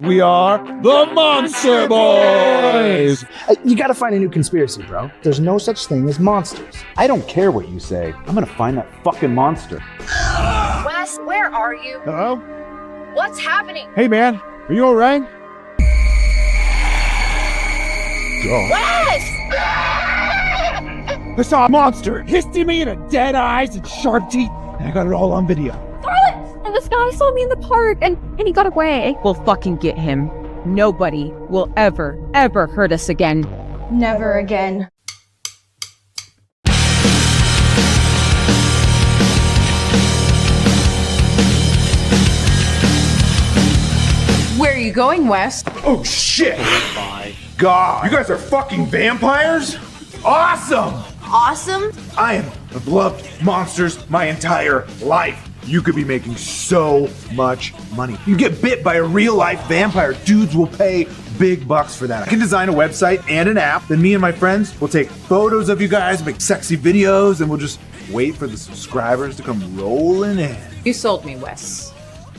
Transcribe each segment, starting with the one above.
We are the Monster Boys! You gotta find a new conspiracy, bro. There's no such thing as monsters. I don't care what you say. I'm gonna find that fucking monster. Wes, where are you? Hello? What's happening? Hey, man. Are you alright? Wes! I saw a monster. It hissed at me and had dead eyes and sharp teeth. And I got it all on video. Scarlet! And this guy saw me in the park and he got away. We'll fucking get him. Nobody will ever hurt us again. Never again. Where are you going, Wes? Oh shit! Oh my god! You guys are fucking vampires? Awesome! Awesome? I have loved monsters my entire life. You could be making so much money. You get bit by a real life vampire. Dudes will pay big bucks for that. I can design a website and an app. Then me and my friends will take photos of you guys, make sexy videos, and we'll just wait for the subscribers to come rolling in. You sold me, Wes.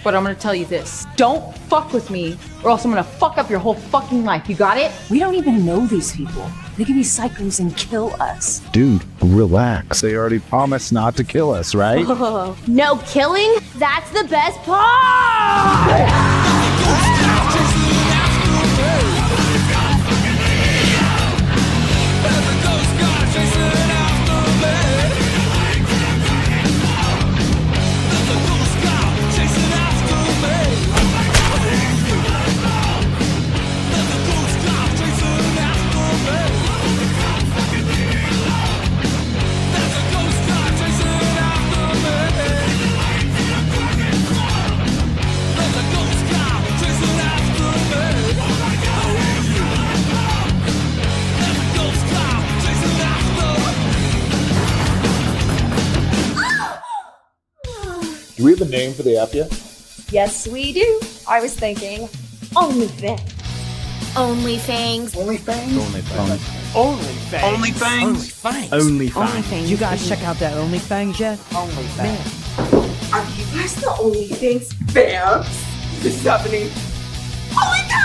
But I'm gonna tell you this. Don't fuck with me, or else I'm gonna fuck up your whole fucking life. You got it? We don't even know these people. They could be psychos and kill us. Dude, relax. They already promised not to kill us, right? Oh, no killing? That's the best part! Do we have a name for the app yet? Yes, we do. I was thinking, OnlyFans. Only Fangs. Only Fangs? Only Fangs. You guys check out that OnlyFans yet? Are you guys the OnlyFans fans? This is happening. Holy cow!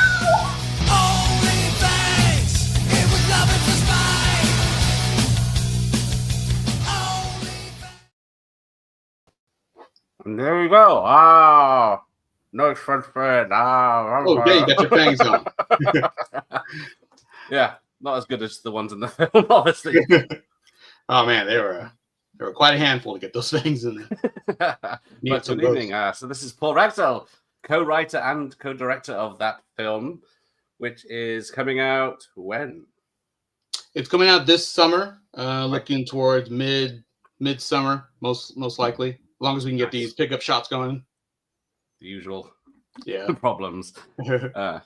And there we go. Ah, no French bread. Ah, Oh, yeah, you got your fangs on. Yeah, not as good as the ones in the film, obviously. Oh man, they were quite a handful to get those fangs in there. But good evening. So this is Paul Rexel, co-writer and co-director of that film, which is coming out when? It's coming out this summer. Looking towards midsummer, most likely. As long as we can get these pickup shots going. The usual problems. But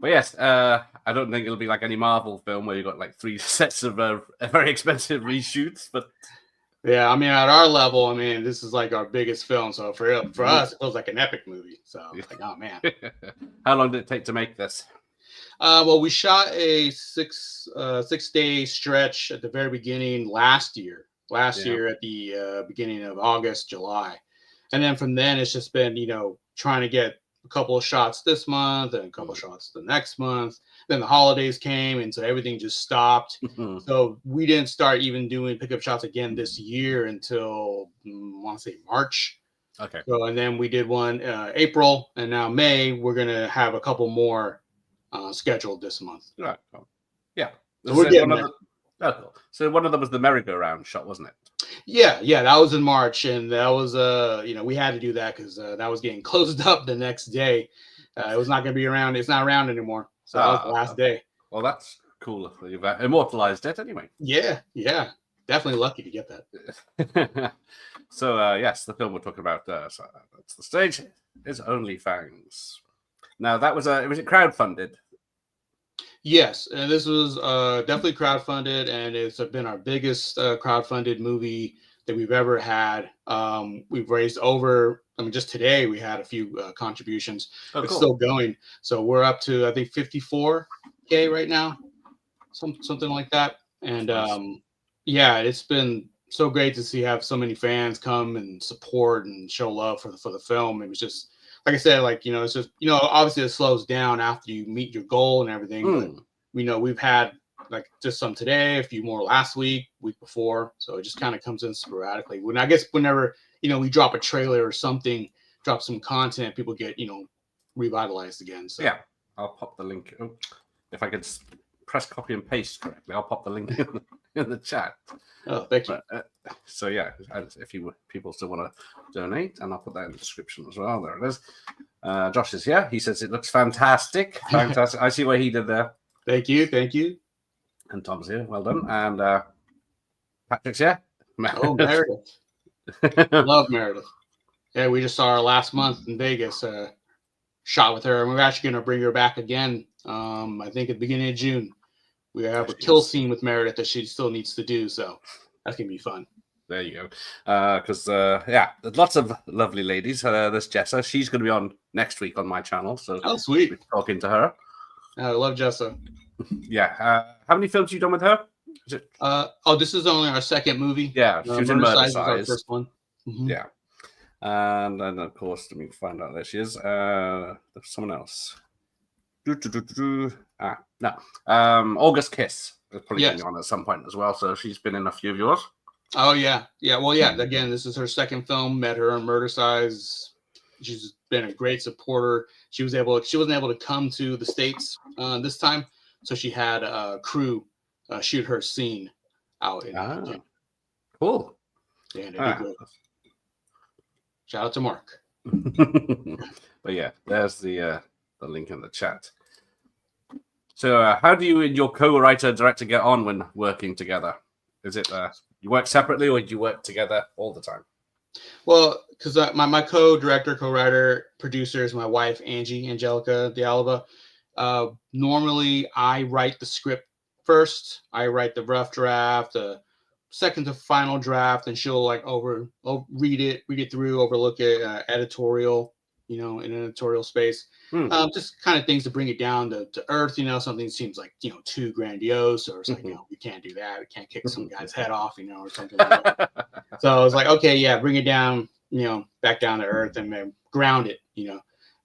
yes, I don't think it'll be like any Marvel film where you've got like 3 sets of very expensive reshoots. But yeah, I mean, at our level, I mean, this is like our biggest film. So for us, it feels like an epic movie. So it's like, oh man. How long did it take to make this? Well, we shot a 6-day stretch at the very beginning last year. Year at the beginning of August, July. And then from then, it's just been, trying to get a couple of shots this month and a couple of shots the next month. Then the holidays came, and so everything just stopped. So we didn't start even doing pickup shots again this year until, I want to say March. Okay. So, and then we did one April, and now May, we're going to have a couple more scheduled this month. Right. Cool. Yeah. So we're getting there. Oh, cool. So one of them was the merry-go-round shot, wasn't it? Yeah, that was in March, and that was we had to do that because that was getting closed up the next day. It was not going to be around. It's not around anymore. So that was the last day. Well, that's cool. You've immortalized it anyway. Yeah, definitely lucky to get that. So yes, the film we're talking about. So that's the stage. Is Only Fangs. Now that was it crowdfunded? Yes, and this was definitely crowdfunded, and it's been our biggest crowdfunded movie that we've ever had. We've raised over, just today we had a few contributions. It's cool. Still going. So we're up to, I think, 54K right now, something like that. And it's been so great to have so many fans come and support and show love for the film. It was just like I said, like, you know, it's just, you know, obviously it slows down after you meet your goal and everything. But, you know, we've had like just some today, a few more last week before. So it just kind of comes in sporadically. When I guess whenever, you know, we drop a trailer or something, drop some content, people get, you know, revitalized again. So yeah, I'll pop the link. Oh, if I could press copy and paste correctly, I'll pop the link in the chat. Oh, thank you. So yeah, if people still want to donate, and I'll put that in the description as well. There it is. Josh is here. He says it looks fantastic. Fantastic. I see what he did there. Thank you. Thank you. And Tom's here. Well done. And Patrick's here. Oh, Meredith. Love Meredith. Yeah, we just saw her last month in Vegas. Shot with her, and we're actually going to bring her back again. I think at the beginning of June. We have a kill scene with Meredith that she still needs to do, so that's going to be fun. There you go. Because, yeah, there's lots of lovely ladies. There's Jessa. She's going to be on next week on my channel. So oh, sweet. We're talking to her. I love Jessa. Yeah. How many films have you done with her? This is only our second movie. Yeah, she was in Murder Size. Our first one. Mm-hmm. Yeah. And then, of course, let me find out. There she is. There's someone else. No. August Kiss is probably going on at some point as well. So she's been in a few of yours. Oh, yeah. Yeah. Well, yeah. Again, this is her second film. Met her on Murder Size. She's been a great supporter. She wasn't able to come to the States this time. So she had a crew shoot her scene out in Virginia. Cool. Yeah, it'd be good. Shout out to Mark. But yeah, there's the link in the chat. So how do you and your co-writer director get on when working together? Is it you work separately or do you work together all the time? Well, because my co-director, co-writer, producer is my wife, Angelica de Alba. Normally, I write the script first. I write the rough draft, the second to final draft, and she'll like read it through, overlook it, editorial, in an editorial space. Just kind of things to bring it down to earth. Something seems like too grandiose, or it's like we can't do that. We can't kick some guy's head off, or something like that. So I was like, okay, yeah, bring it down, back down to earth and then ground it,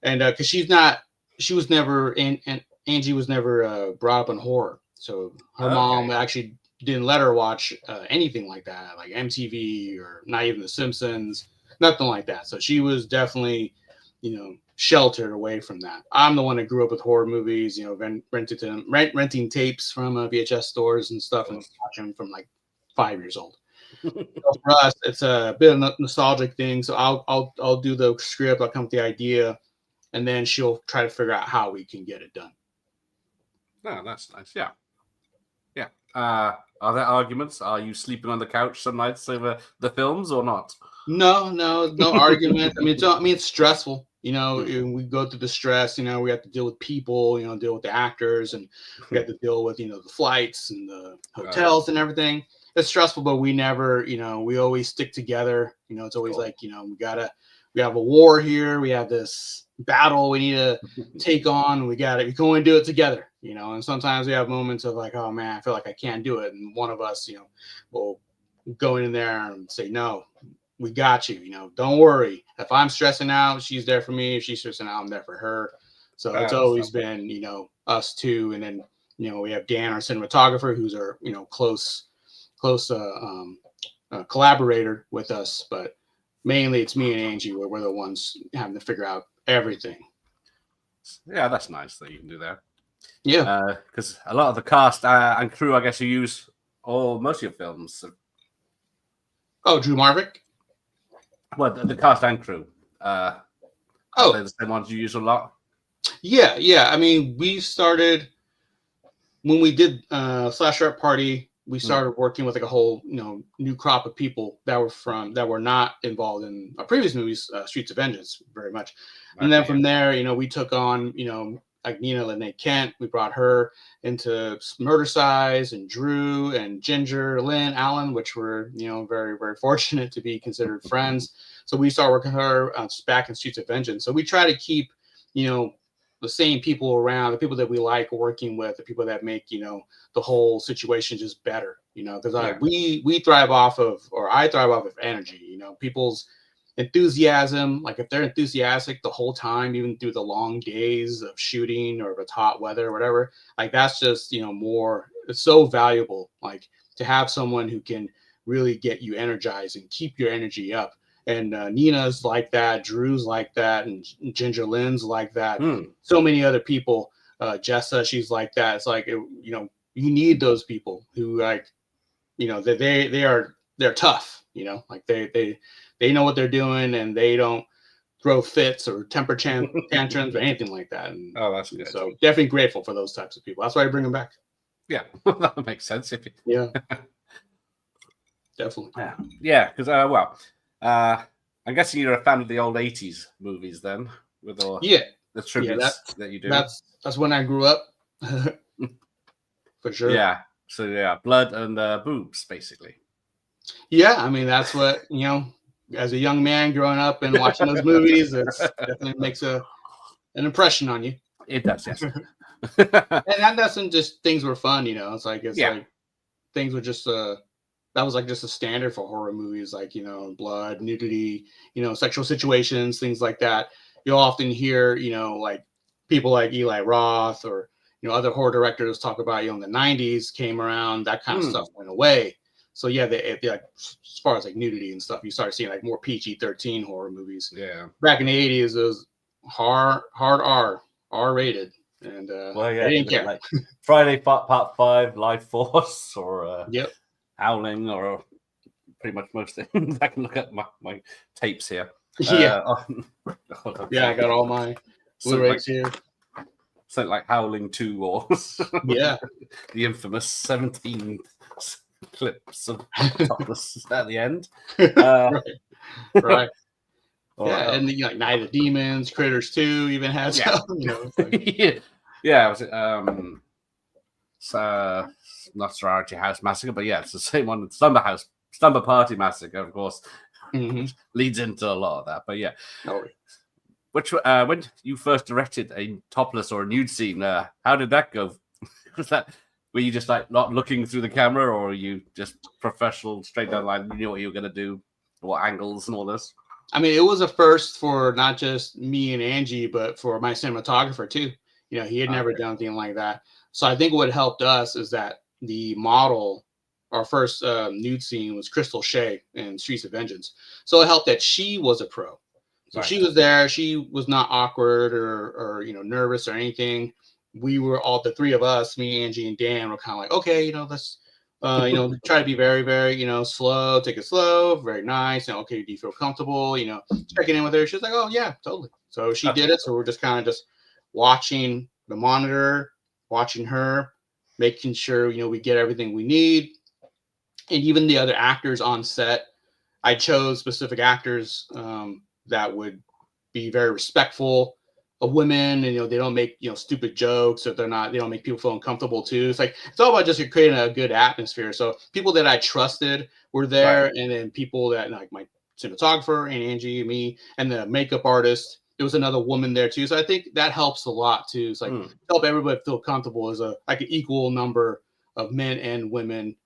and because she was never and Angie was never brought up in horror, so her mom actually didn't let her watch anything like that, like MTV or not even The Simpsons, nothing like that. So she was definitely, sheltered away from that. I'm the one that grew up with horror movies, renting tapes from VHS stores and stuff, and watching them from like 5 years old. So for us, it's a bit of a nostalgic thing. So I'll do the script, I'll come up with the idea, and then she'll try to figure out how we can get it done. Oh, that's nice. Yeah. Yeah. Are there arguments? Are you sleeping on the couch some nights over the films or not? No argument. It's stressful. We go through the stress. We have to deal with people. Deal with the actors, and we have to deal with the flights and the hotels and everything. It's stressful, but we never. We always stick together. It's always like we have a war here. We have this battle we need to take on. We go and do it together. And sometimes we have moments of like, oh man, I feel like I can't do it, and one of us, will go in there and say, no, we got you. Don't worry. If I'm stressing out, she's there for me. If she's stressing out, I'm there for her. So it's always been, us two. And then, we have Dan, our cinematographer, who's our, close collaborator with us. But mainly it's me and Angie where we're the ones having to figure out everything. Yeah, that's nice that you can do that. Yeah. Because a lot of the cast and crew, I guess, you use most of your films. So. Oh, Drew Marvick? Well, the cast and crew. Are they the same ones you use a lot? Yeah. We started when we did Slash Art Party. We started working with like a whole new crop of people that were not involved in our previous movies, Streets of Vengeance, very much. And then from there, we took on like Nina Lene Kent. We brought her into Murder Size, and Drew and Ginger, Lynn, Alan, which were very, very fortunate to be considered friends. So we started working with her back in Streets of Vengeance. So we try to keep the same people around, the people that we like working with, the people that make the whole situation just better. Because we thrive off of, or I thrive off of energy. People's enthusiasm, like if they're enthusiastic the whole time, even through the long days of shooting or if it's hot weather or whatever, like that's just, more, it's so valuable, like to have someone who can really get you energized and keep your energy up. And Nina's like that, Drew's like that, and Ginger Lynn's like that. So many other people, Jessa, she's like that. It's like, you need those people who like, they're tough, like they know what they're doing and they don't throw fits or temper tantrums or anything like that. And that's good. So definitely grateful for those types of people. That's why I bring them back. Yeah, that makes sense. Yeah, definitely. Yeah, because I'm guessing you're a fan of the old '80s movies then, with all the tributes that you do. That's when I grew up, for sure. Yeah. So blood and boobs, basically. Yeah, I mean that's what as a young man growing up and watching those movies, it definitely makes an impression on you. It does, yes. And that doesn't just things were fun, it's like like things were just that was like just a standard for horror movies, like blood, nudity, sexual situations, things like that. You'll often hear like people like Eli Roth or other horror directors talk about in the 90s came around, that kind of stuff went away. So yeah, they like as far as like nudity and stuff, you start seeing like more PG-13 horror movies. Yeah. Back in the 80s, it was hard R rated, and they didn't care. Like Friday Part 5, Life Force, or Howling, or pretty much most things. I can look at my tapes here. Yeah, I got all my Blu-rays here. Something like Howling 2 or the infamous 17 clips of topless at the end. Right. And then, like Night of the Demons, Critters 2 even had some, Like... was it not Sorority House Massacre, but it's the same one. Slumber Party Massacre, of course, leads into a lot of that. But which when you first directed a topless or a nude scene, how did that go? Were you just like not looking through the camera, or were you just professional, straight down the line? You knew what you were going to do, what angles and all this? I mean, it was a first for not just me and Angie, but for my cinematographer too. He had never done anything like that. So I think what helped us is that the model, our first nude scene was Crystal Shea in Streets of Vengeance. So it helped that she was a pro. So she was there. She was not awkward or nervous or anything. We were all, the three of us, me, Angie, and Dan, were kind of like, okay, let's, try to be very, very, slow, take it slow, very nice. And okay, do you feel comfortable? Checking in with her. She was like, oh yeah, totally. So she did it. So we're just kind of just watching the monitor, watching her, making sure, we get everything we need. And even the other actors on set, I chose specific actors that would be very respectful of women, and they don't make stupid jokes, or they don't make people feel uncomfortable too. It's all about just creating a good atmosphere. So people that I trusted were there, and then people that like my cinematographer and Angie, me, and the makeup artist. There was another woman there too, so I think that helps a lot too. It's like help everybody feel comfortable as an equal number of men and women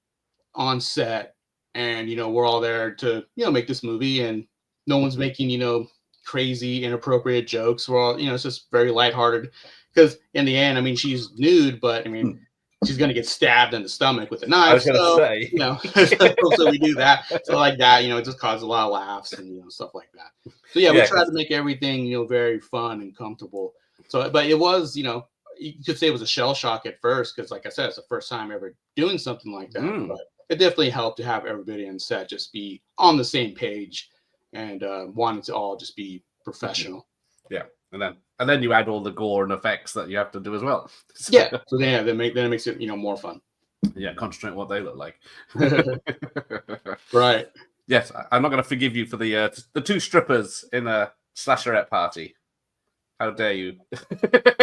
on set, and we're all there to make this movie, and no one's making crazy inappropriate jokes. We're all it's just very lighthearted, because in the end, I mean, she's nude, but I mean she's gonna get stabbed in the stomach with a knife. I was gonna say, so we do that. So like that, it just causes a lot of laughs and stuff like that. So we try to make everything very fun and comfortable. So, but it was you could say it was a shell shock at first, because like I said, it's the first time ever doing something like that. But it definitely helped to have everybody on set just be on the same page and wanted to all just be professional. Yeah, and then you add all the gore and effects that you have to do as well. So then it makes it more fun. Yeah, concentrate on what they look like. Right. Yes, I'm not going to forgive you for the two strippers in a slasherette party. How dare you?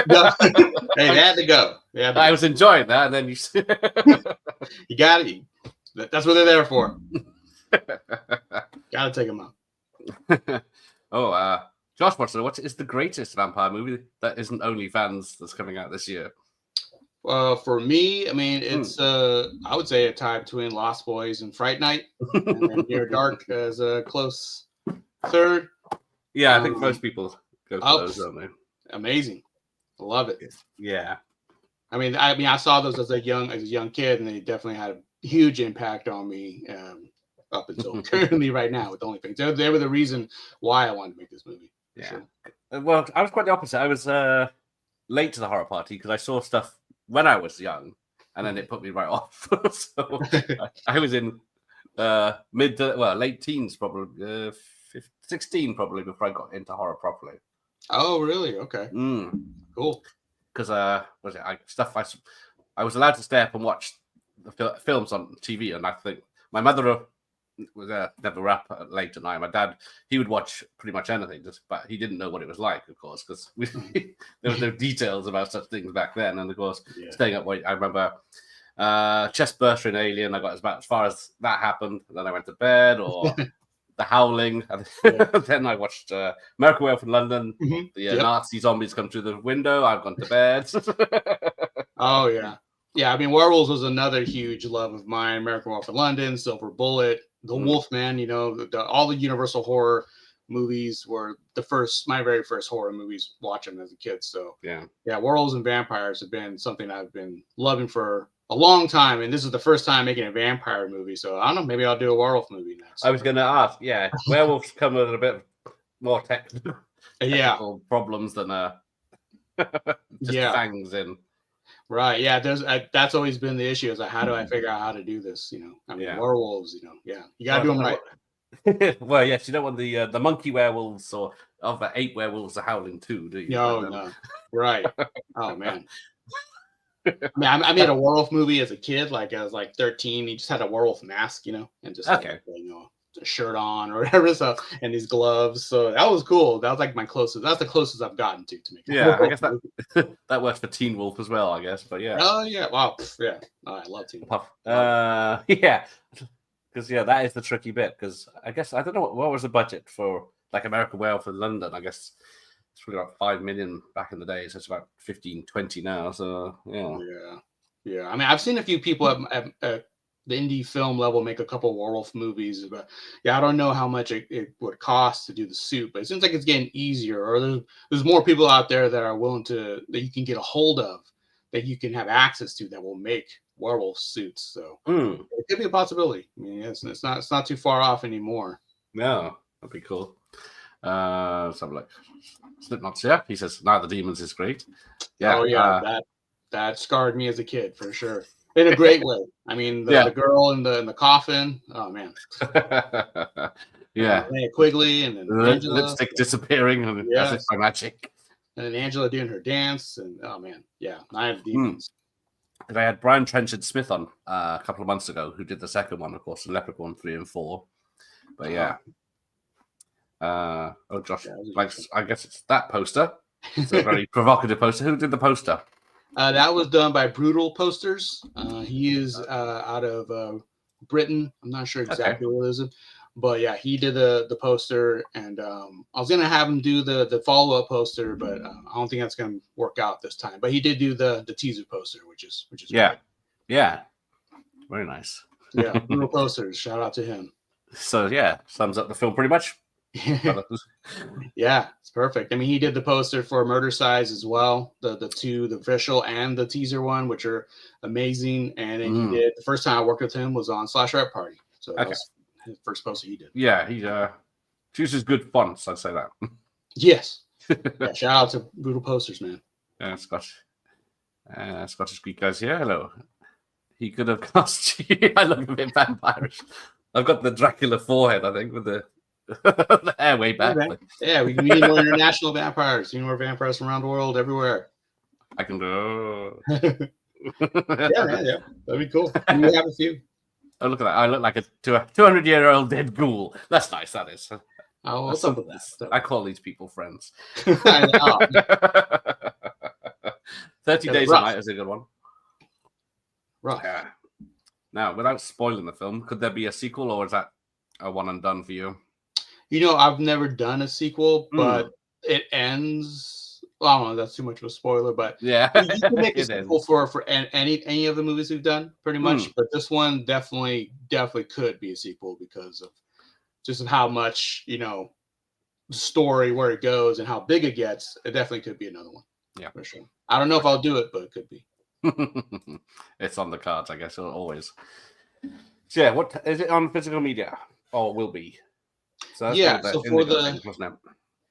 No. Hey, they had to go. I was enjoying that, and then you you got it. That's what they're there for. Gotta take them out. Josh Watson, what is the greatest vampire movie that isn't OnlyFans that's coming out this year? For me, I mean, it's I would say a tie between Lost Boys and Fright Night, and then Near Dark as a close third. Yeah, I think most people go for Oh, those, don't they? Amazing. I love it. Yeah. I mean, I saw those as a young kid, and they definitely had a huge impact on me up until currently right now with Only Fangs. They were the reason why I wanted to make this movie. Yeah. Sure. Well, I was quite the opposite. I was late to the horror party because I saw stuff when I was young, and then it put me right off. So I was in late teens, probably 16, probably before I got into horror properly. Oh, really? Okay. Cool. Because I was allowed to stay up and watch the films on TV, and I think my mother was never up late at night. My dad, he would watch pretty much anything, but he didn't know what it was like, of course, because there was no details about such things back then. And of course, staying up late, I remember chest burster in Alien. I got about as far as that happened, and then I went to bed, or The Howling. Then I watched American Werewolf in London. The Nazi zombies come through the window. I've gone to bed. Oh, yeah. Yeah, I mean, Werewolves was another huge love of mine. American Werewolf in London, Silver Bullet, The Wolfman, all the Universal horror movies were my very first horror movies watching as a kid. So, yeah, Werewolves and vampires have been something I've been loving for a long time. And this is the first time making a vampire movie. So, I don't know, maybe I'll do a werewolf movie next. I was going to ask, werewolves come with a bit more technical problems than just fangs in. Right. Yeah. That's always been the issue. Is like, how do I figure out how to do this? I mean, werewolves. You gotta do them right. Well, yes, you don't want the monkey werewolves or of the ape werewolves are howling too, do you? No. Right. Oh man. I mean, I made a werewolf movie as a kid. Like I was like 13. He just had a werewolf mask, and just a shirt on or whatever. So and these gloves. So that was cool. That was like my closest. That's the closest I've gotten to make. Yeah, I guess that works for Teen Wolf as well. I guess, but yeah. Oh yeah. Wow. Yeah. Oh, I love Teen Wolf. Yeah. Because that is the tricky bit. Because I guess I don't know what was the budget for like American Werewolf in London. I guess it's probably about 5 million back in the day, so it's about 15, 20 now. So yeah. I mean, I've seen a few people at the indie film level make a couple werewolf movies, but I don't know how much it would cost to do the suit. But it seems like it's getting easier, or there's more people out there that are willing that you can get a hold of, that you can have access to, that will make werewolf suits. So it could be a possibility. I mean, it's not too far off anymore. No, that'd be cool. Something like Slipknot's. Yeah, he says Night of the Demons is great. Yeah. Oh yeah, that scarred me as a kid for sure, in a great way. I mean, the girl in the coffin. Oh man. Yeah. Quigley and then Angela, lipstick disappearing as if by magic. And then Angela doing her dance, and oh man, Night of the Demons. And I had Brian Trenchard Smith on a couple of months ago, who did the second one, of course, the Leprechaun 3 and 4. But Josh, I guess it's that poster. It's a very provocative poster. Who did the poster? That was done by Brutal Posters. He is out of Britain. I'm not sure exactly where it is, but he did the poster, and I was gonna have him do the follow-up poster, but I don't think that's gonna work out this time. But he did do the teaser poster, which is great. Very nice. Yeah, Brutal Posters. Shout out to him. So sums up the film pretty much. Yeah, it's perfect. I mean, he did the poster for Murder Size as well, the two, the official and the teaser one, which are amazing. And then he did, the first time I worked with him was on Slash Rap Party. So that was his first poster he did. Yeah, he chooses good fonts, I'd say that. Yes. Shout out to Brutal Posters, man. Scottish Greek guys here. Hello. He could have cast you. I look a bit vampirish. I've got the Dracula forehead, I think, with the hair way back. Yeah, we need more international vampires. We need more vampires from around the world, everywhere. I can do. Yeah, that'd be cool. We have a few. Oh, look at that! I look like a 200-year-old dead ghoul. That's nice. That is. Oh, what's up with that? I call these people friends. 30 Days a Night is a good one. Right. Yeah. Now, without spoiling the film, could there be a sequel, or is that a one and done for you? I've never done a sequel, but it ends. Well, I don't know. That's too much of a spoiler, but you can make a sequel for any of the movies we've done, pretty much. But this one definitely could be a sequel because of just how much story where it goes and how big it gets, it definitely could be another one. Yeah, for sure. I don't know if I'll do it, but it could be. It's on the cards, I guess, always. So yeah, what is it on physical media? Oh, it will be. So that's Yeah. the So for Indigo the thing, wasn't it?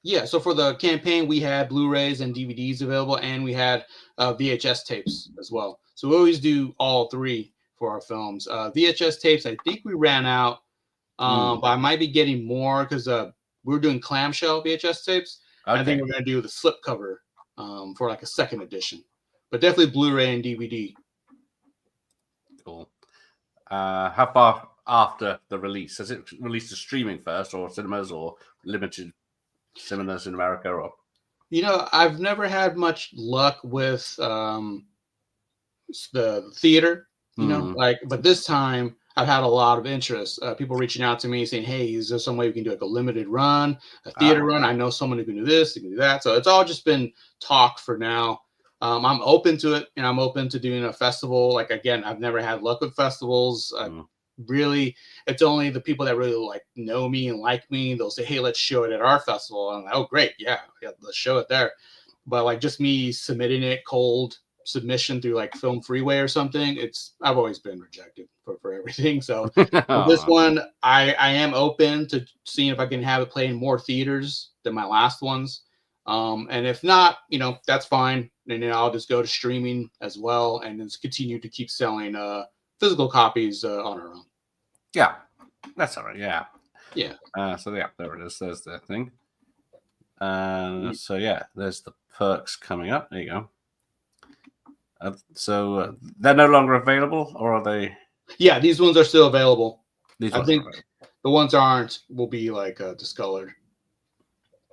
yeah, so for the campaign, we had Blu-rays and DVDs available, and we had VHS tapes as well. So we always do all three for our films. VHS tapes, I think we ran out, but I might be getting more because we're doing clamshell VHS tapes. Okay. I think we're going to do the slipcover for like a second edition, but definitely Blu-ray and DVD. Cool. How far after the release? Has it released to streaming first, or cinemas, or limited cinemas in America? Or I've never had much luck with the theater. But this time I've had a lot of interest. People reaching out to me saying, "Hey, is there some way we can do like a limited run, a theater run? I know someone who can do this, who can do that." So it's all just been talk for now. I'm open to it, and I'm open to doing a festival. Like again, I've never had luck with festivals. Really, it's only the people that really like know me and like me. They'll say, "Hey, let's show it at our festival." And I'm like, "Oh, great, yeah, let's show it there." But like just me submitting it cold submission through like Film Freeway or something, I've always been rejected for everything. So for this one, I am open to seeing if I can have it play in more theaters than my last ones. And if not, that's fine. And then I'll just go to streaming as well and then continue to keep selling physical copies on our own. Yeah, that's all right. Yeah. Yeah. So yeah, there it is. There's the thing. So yeah, there's the perks coming up. There you go. So they're no longer available, or are they? Yeah, these ones are still available. I think the ones that aren't will be like discolored.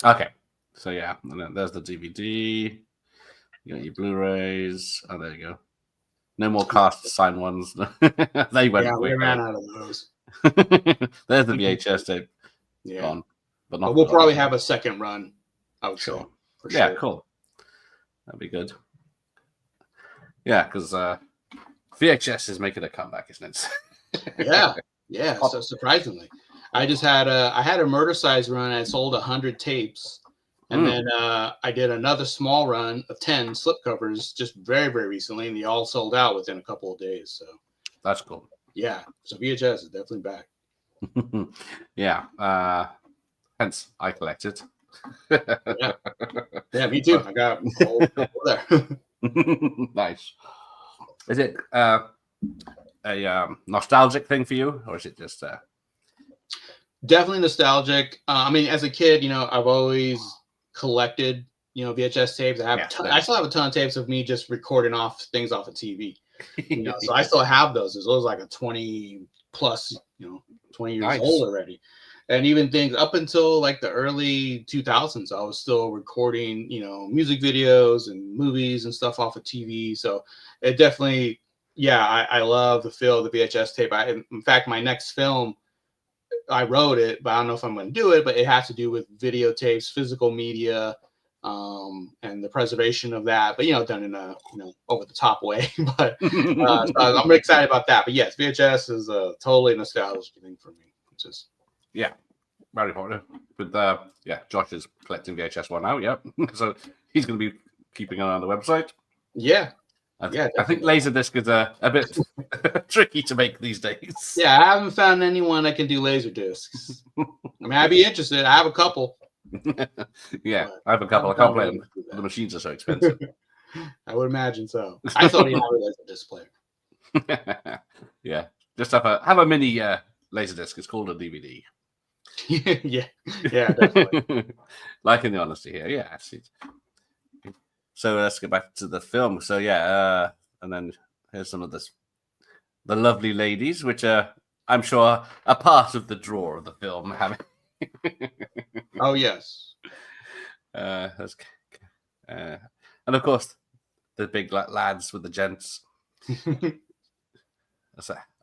Okay. So yeah, and then there's the DVD. You got your Blu-rays. Oh, there you go. No more cast sign ones. They went. Yeah, we ran out of those. There's the VHS tape. Yeah, gone, but we'll probably have a second run. I would say. For yeah, sure. Cool. That'd be good. Yeah, because VHS is making a comeback, isn't it? yeah. So surprisingly, I just had a murder size run. I sold 100 tapes. And then I did another small run of 10 slipcovers just very, very recently, and they all sold out within a couple of days. So that's cool. Yeah. So VHS is definitely back. Yeah. Hence, I collected. Yeah, me too. I got a whole couple there. Nice. Is it a nostalgic thing for you, or is it just definitely nostalgic? I mean, as a kid, I've always collected, VHS tapes. I still have a ton of tapes of me just recording off things off of TV. So I still have those. It was like a 20 plus, 20 years old already. And even things up until like the early 2000s, I was still recording, music videos and movies and stuff off of TV. So it definitely, I love the feel of the VHS tape. In fact, my next film, I wrote it, but I don't know if I'm going to do it, but it has to do with videotapes, physical media, and the preservation of that, but, done in a, over the top way. But so I'm excited about that. But yes, VHS is a totally nostalgic thing for me. It's just, very important. But Josh is collecting VHS one now. Yep. So he's going to be keeping an eye on the website. Yeah. I think Laserdisc is a bit tricky to make these days. Yeah, I haven't found anyone that can do laser discs. I mean, I'd be interested. I have a couple. Yeah, I have a couple. I can't play them. The machines are so expensive. I would imagine so. I thought he had a laser disc player. Yeah, just have a mini Laserdisc. It's called a DVD. Yeah, definitely. Like in the honesty here, yeah. I see. So let's get back to the film. So and then here's some of the lovely ladies, which I'm sure are part of the draw of the film. Having oh yes, and of course the big lads with the gents. I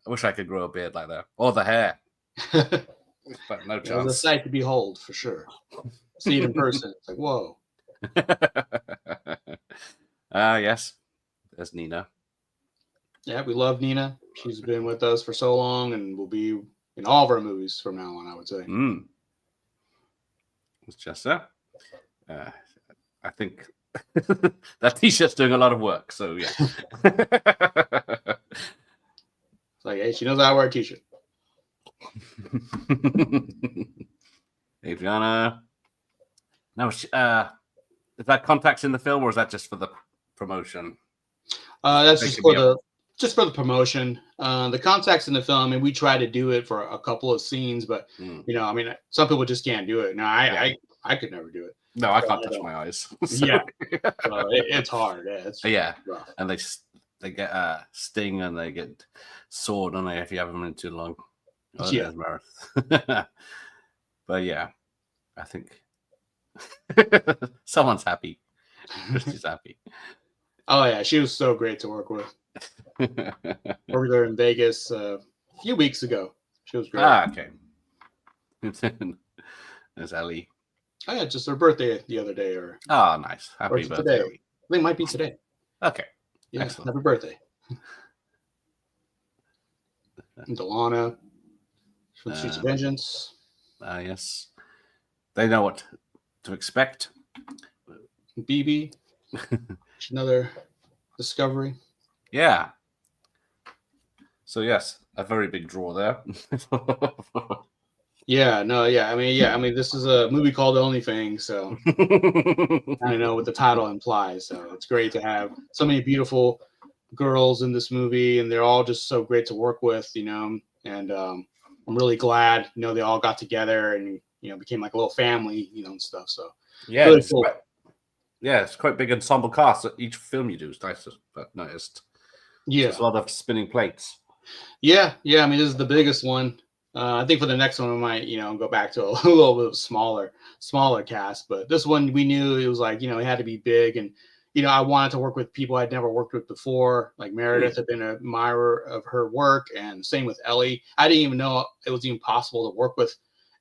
wish I could grow a beard like that, or the hair, but no chance. It's a sight to behold for sure. See it in person, it's like whoa. Yes, there's Nina. Yeah, we love Nina. She's been with us for so long and will be in all of our movies from now on, I would say. It's just I think that t-shirt's doing a lot of work. So yeah. It's like, hey, she knows how to wear a t-shirt. Adriana. No, is that contacts in the film, or is that just for the promotion? That's just for the promotion. The contacts in the film, I mean, we tried to do it for a couple of scenes, but you know, I mean, some people just can't do it. No, I could never do it. No, I can't touch my eyes. So. Yeah, so it's hard. Yeah, rough. And they get sting and they get sore, don't they? If you have them in too long. Oh, yeah, but yeah, I think someone's happy. Christy's happy. Oh yeah, she was so great to work with. Over there in Vegas a few weeks ago. She was great. Okay. There's Ellie. Oh yeah, just her birthday the other day, or nice. Happy birthday. Today. I think it might be today. Okay. Yeah, excellent. Happy birthday. And Delana from Streets of Vengeance. Yes. They know what to expect. BB. Another discovery. Yeah. So yes, a very big draw there. I mean, this is a movie called Only Fangs, so I know what the title implies. So it's great to have so many beautiful girls in this movie, and they're all just so great to work with, you know. And I'm really glad, you know, they all got together and became like a little family, you know, and stuff. So yeah, really cool. It's quite big ensemble cast. Each film you do is nice, but noticed. Yeah, there's a lot of spinning plates. Yeah. I mean, this is the biggest one. I think for the next one we might, go back to a little bit smaller cast. But this one we knew it was like, it had to be big, and I wanted to work with people I'd never worked with before. Like Meredith had been an admirer of her work, and same with Ellie. I didn't even know it was even possible to work with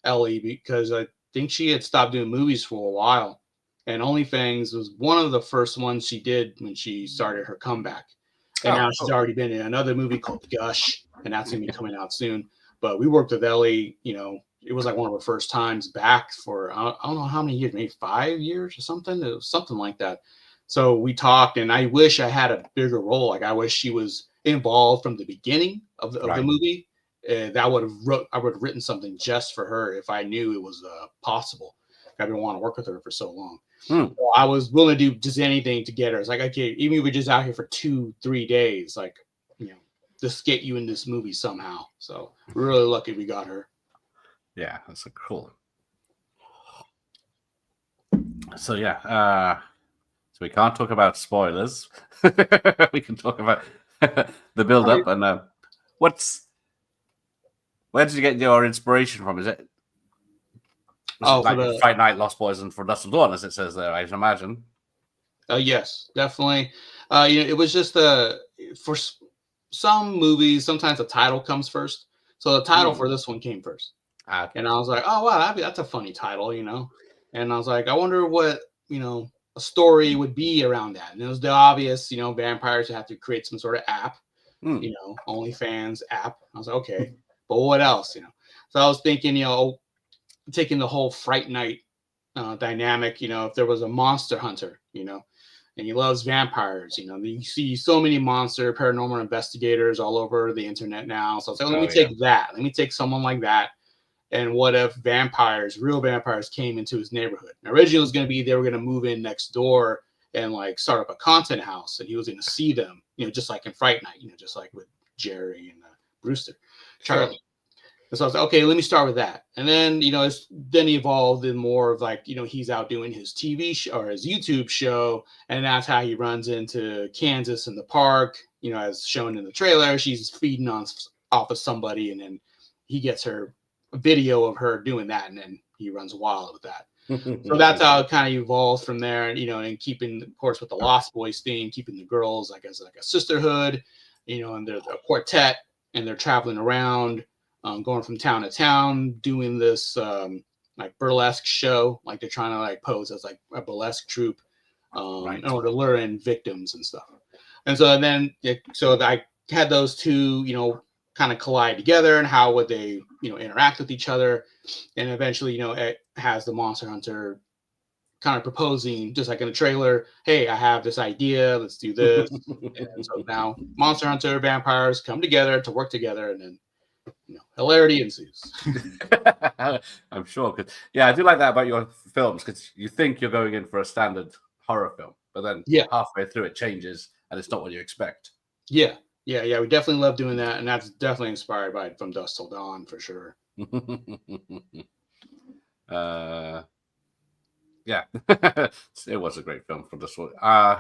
Ellie because I think she had stopped doing movies for a while, and Only Fangs was one of the first ones she did when she started her comeback. And now she's already been in another movie called Gush, and that's going to be coming out soon. But we worked with Ellie, it was like one of her first times back for, I don't know how many years, maybe 5 years or something. It was something like that. So we talked, and I wish I had a bigger role. Like I wish she was involved from the beginning of the movie. I would have written something just for her if I knew it was possible. I didn't want to work with her for so long. So I was willing to do just anything to get her. It's like, okay, even if we're just out here for 2-3 days, like, just get you in this movie somehow. So we're really lucky we got her. Yeah, that's so cool. So yeah, so we can't talk about spoilers. We can talk about the build-up and where did you get your inspiration from? Is it? Like Fight Night, Lost Boys, and For Dust and Dawn, as it says there, I can imagine. Yes, definitely. It was just for some movies, sometimes the title comes first. So the title for this one came first. Okay. And I was like, oh, wow, that's a funny title, And I was like, I wonder what, a story would be around that. And it was the obvious, vampires have to create some sort of app, OnlyFans app. I was like, okay, but what else, So I was thinking, taking the whole Fright Night dynamic, if there was a monster hunter, and he loves vampires, you see so many paranormal investigators all over the internet now. So I was like, let me take that. Let me take someone like that. And what if real vampires came into his neighborhood? Now, originally it was going to be they were going to move in next door and like start up a content house, and he was going to see them, just like in Fright Night, just like with Jerry and Brewster, Charlie. And so I was like, okay, let me start with that. And then, it's then evolved in more of like, he's out doing his TV show or his YouTube show. And that's how he runs into Kansas in the park, as shown in the trailer. She's feeding off of somebody, and then he gets her a video of her doing that. And then he runs wild with that. So that's how it kind of evolved from there. And keeping, of course, with the Lost Boys theme, keeping the girls like as like a sisterhood, and they're a quartet, and they're traveling around. Going from town to town, doing this like burlesque show, like they're trying to like pose as like a burlesque troupe in order to lure in victims and stuff. And so then, so I had those two, kind kind of collide together, and how would they, interact with each other. And eventually, it has the Monster Hunter kind of proposing, just like in the trailer, hey, I have this idea, let's do this. And so now Monster Hunter vampires come together to work together, and then hilarity ensues. I'm sure. Yeah, I do like that about your films, because you think you're going in for a standard horror film, but then halfway through it changes and it's not what you expect. Yeah. We definitely love doing that, and that's definitely inspired by From Dusk Till Dawn for sure. Yeah, it was a great film from this one.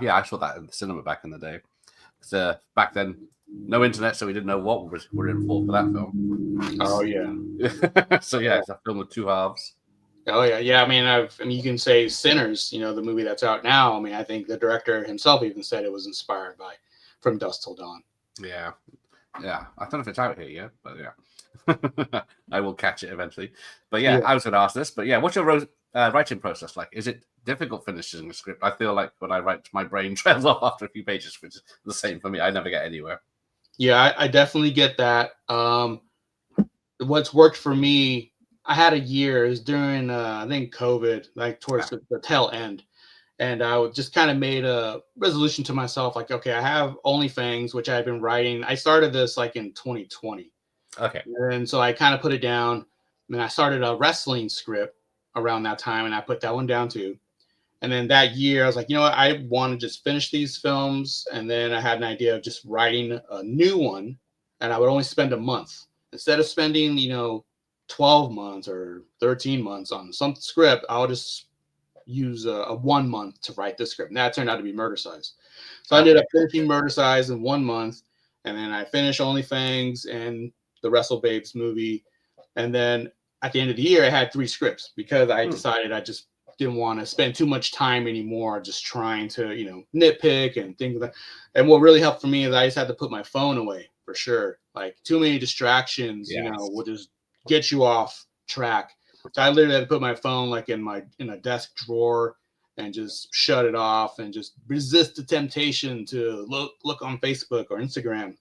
Yeah, I saw that in the cinema back in the day. Back then, no internet, so we didn't know what we're in for that film. Oh yeah. So yeah, it's a film with two halves. Oh yeah. I mean, you can say Sinners, the movie that's out now. I mean, I think the director himself even said it was inspired by From Dusk Till Dawn. Yeah. I don't know if it's out here yet, but yeah, I will catch it eventually. But yeah, I was going to ask this, but yeah, what's your writing process like? Is it difficult finishing a script? I feel like when I write, my brain trails off after a few pages, which is the same for me. I never get anywhere. Yeah, I definitely get that. What's worked for me, I had a year, it was during I think COVID, like towards the tail end. And I just kind of made a resolution to myself, like, okay, I have OnlyFangs, which I've been writing. I started this like in 2020. Okay. And so I kind of put it down. And I started a wrestling script around that time, and I put that one down too. And then that year, I was like, you know what? I want to just finish these films. And then I had an idea of just writing a new one, and I would only spend a month. Instead of spending, 12 months or 13 months on some script, I would just use a 1 month to write this script. And that turned out to be Murder Size. So I ended up finishing Murder Size in 1 month. And then I finished OnlyFangs and the Wrestle Babes movie. And then at the end of the year, I had 3 scripts because I decided I just didn't want to spend too much time anymore just trying to, nitpick and things like that. And what really helped for me is I just had to put my phone away for sure. Like too many distractions, will just get you off track. So I literally had to put my phone like in a desk drawer and just shut it off and just resist the temptation to look on Facebook or Instagram.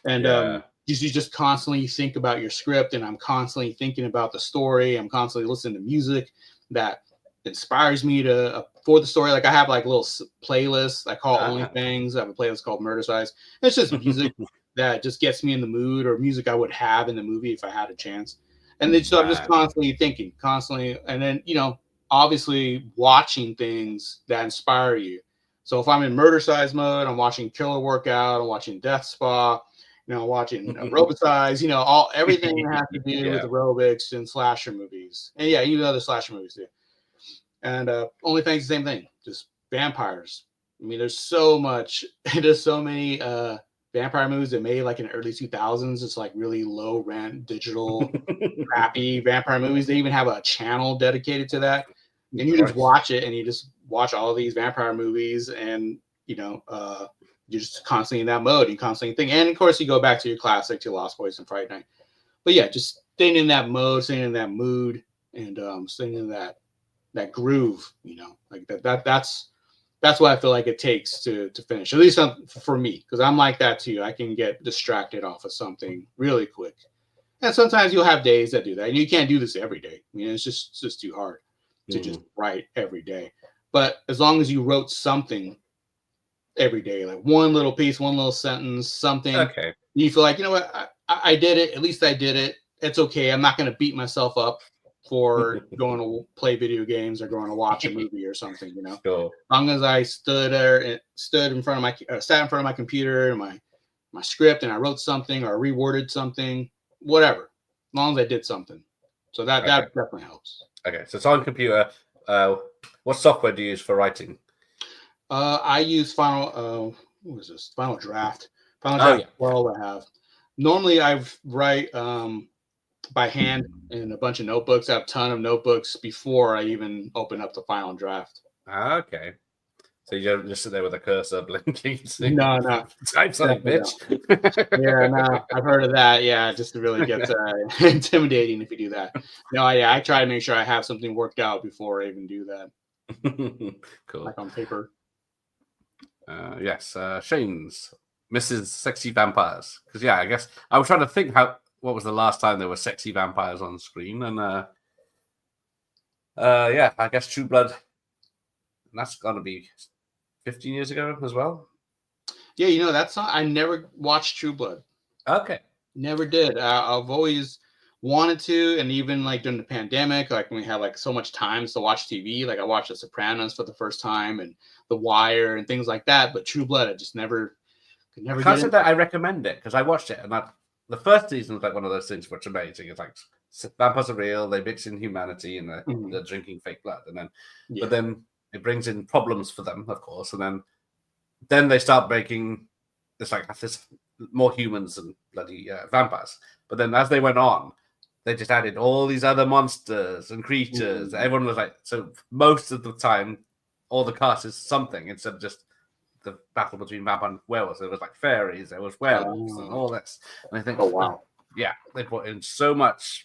And you just constantly think about your script, and I'm constantly thinking about the story. I'm constantly listening to music that inspires me for the story. Like I have like little playlists I call OnlyFangs. I have a playlist called Murder Size. It's just music that just gets me in the mood, or music I would have in the movie if I had a chance. And then so I'm just constantly thinking, and then, obviously watching things that inspire you. So if I'm in Murder Size mode, I'm watching Killer Workout, I'm watching Death Spa, watching Aerobicize, everything that has to do with aerobics and slasher movies. And even other slasher movies too. And OnlyFans, the same thing, just vampires. I mean, there's so many vampire movies that made like in the early 2000s. It's like really low rent, digital, crappy vampire movies. They even have a channel dedicated to that. And you just watch it, and you just watch all these vampire movies, and you're just constantly in that mode. You constantly think, and of course you go back to your classic, to Lost Boys and Fright Night. But yeah, just staying in that mode, staying in that mood, and staying in that groove. Like that's what I feel like it takes to finish, at least for me, because I'm like that too. I can get distracted off of something really quick, and sometimes you'll have days that do that, and you can't do this every day. I mean, it's just too hard to just write every day. But as long as you wrote something every day, like one little piece, one little sentence, something, you feel like, you know what, I did it. At least I did it. It's okay. I'm not going to beat myself up for going to play video games or going to watch a movie or something, Sure. As long as I sat in front of my computer and my script, and I wrote something or reworded something, whatever, as long as I did something. So that definitely helps. Okay, so it's on computer. What software do you use for writing? I use Final Draft. Final Draft 12 I have. Normally I write by hand in a bunch of notebooks. I have a ton of notebooks before I even open up the Final Draft. Okay. So you don't just sit there with a cursor blinking. No. Type something, bitch. Yeah, no, I've heard of that. Yeah, just to really get intimidating if you do that. No, I try to make sure I have something worked out before I even do that. Cool. Like on paper. Yes, Shane's Mrs. Sexy Vampires. Because yeah, I guess I was trying to think what was the last time there were sexy vampires on screen, and yeah, I guess True Blood. That's gonna be 15 years ago as well. Yeah, that's not, I never watched True Blood. Okay. Never did. I've always wanted to, and even like during the pandemic, like when we had like so much time to watch TV, like I watched The Sopranos for the first time and The Wire and things like that. But True Blood, I just never could never. I can't get say into. that I recommend it because I watched it and the first season was like one of those things which are amazing. It's like vampires are real, they mix in humanity and they're drinking fake blood, and then but then it brings in problems for them, of course, and then they start making this more humans and bloody vampires. But then as they went on, they just added all these other monsters and creatures. Everyone was like, so most of the time, all the cast is something instead of just the battle between vampire and werewolves. There was like fairies, there was werewolves, and all this. And I think, oh wow, yeah, they put in so much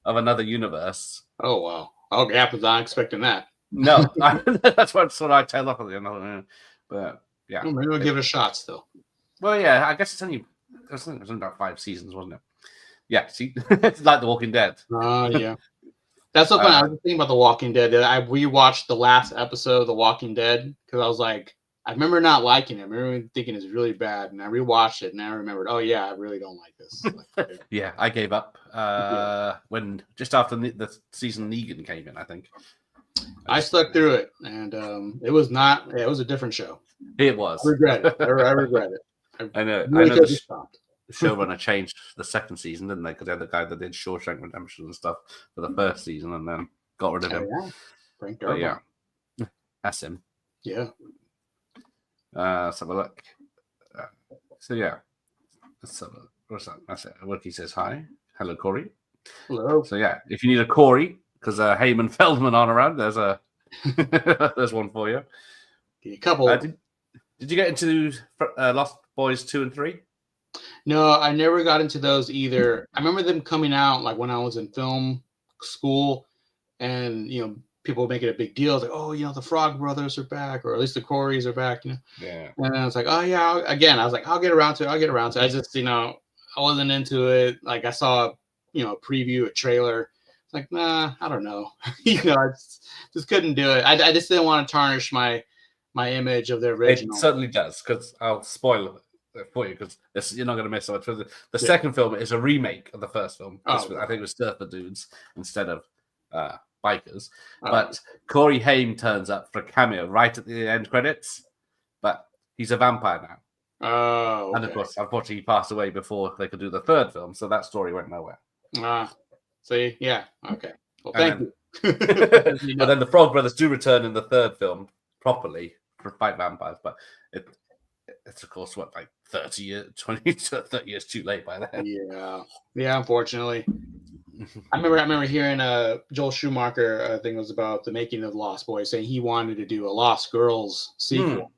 of another universe. Oh wow, okay, I was not expecting that. No, that's what sort of I tell off at the end. But yeah, well, maybe we'll give it a shot still. Well, yeah, I guess it was only about 5 seasons, wasn't it? Yeah, see, it's like The Walking Dead. Oh, yeah. That's so funny. I was thinking about The Walking Dead. I rewatched the last episode of The Walking Dead because I was like, I remember not liking it. I remember thinking it's really bad, and I rewatched it, and I remembered, oh yeah, I really don't like this. Yeah, I gave up when just after the season Negan came in. I think I stuck through it, and it was not. Yeah, it was a different show. It was. I regret it. I regret it. I know. Really I know the showrunner changed the second season, didn't they? Because they had the guy that did Shawshank Redemption and stuff for the first season, and then got rid of him. Yeah. Frank But Darabont. yeah, that's him. Yeah. Let's have a look. So yeah, let's have a, what's that? That's it. Wookie says hi. Hello, Corey. Hello. So yeah, if you need a Corey, because Heyman Feldman aren't around, there's there's one for you. A couple. Did you get into Lost Boys 2 and 3? No, I never got into those either. I remember them coming out like when I was in film school, and people making a big deal. It's like, oh, the Frog Brothers are back, or at least the Coreys are back. Yeah. And I was like, oh yeah. I was like, I'll get around to it. I just, I wasn't into it. Like I saw, a preview, a trailer. It's like, nah, I don't know. I just couldn't do it. I just didn't want to tarnish my image of the original. It certainly does, because I'll spoil it for you, because you're not going to miss so much. The second film is a remake of the first film. I think it was Surfer Dudes instead of bikers. But Corey Haim turns up for a cameo right at the end credits, but he's a vampire now. Oh, okay. And of course, unfortunately, he passed away before they could do the third film, so that story went nowhere. See, yeah, okay. Well, thank you. But then the Frog Brothers do return in the third film properly for fight vampires, but it's of course what, like 30 years too late by then. Yeah, unfortunately. I remember hearing Joel Schumacher, I think it was about the making of Lost Boys, saying he wanted to do a Lost Girls sequel.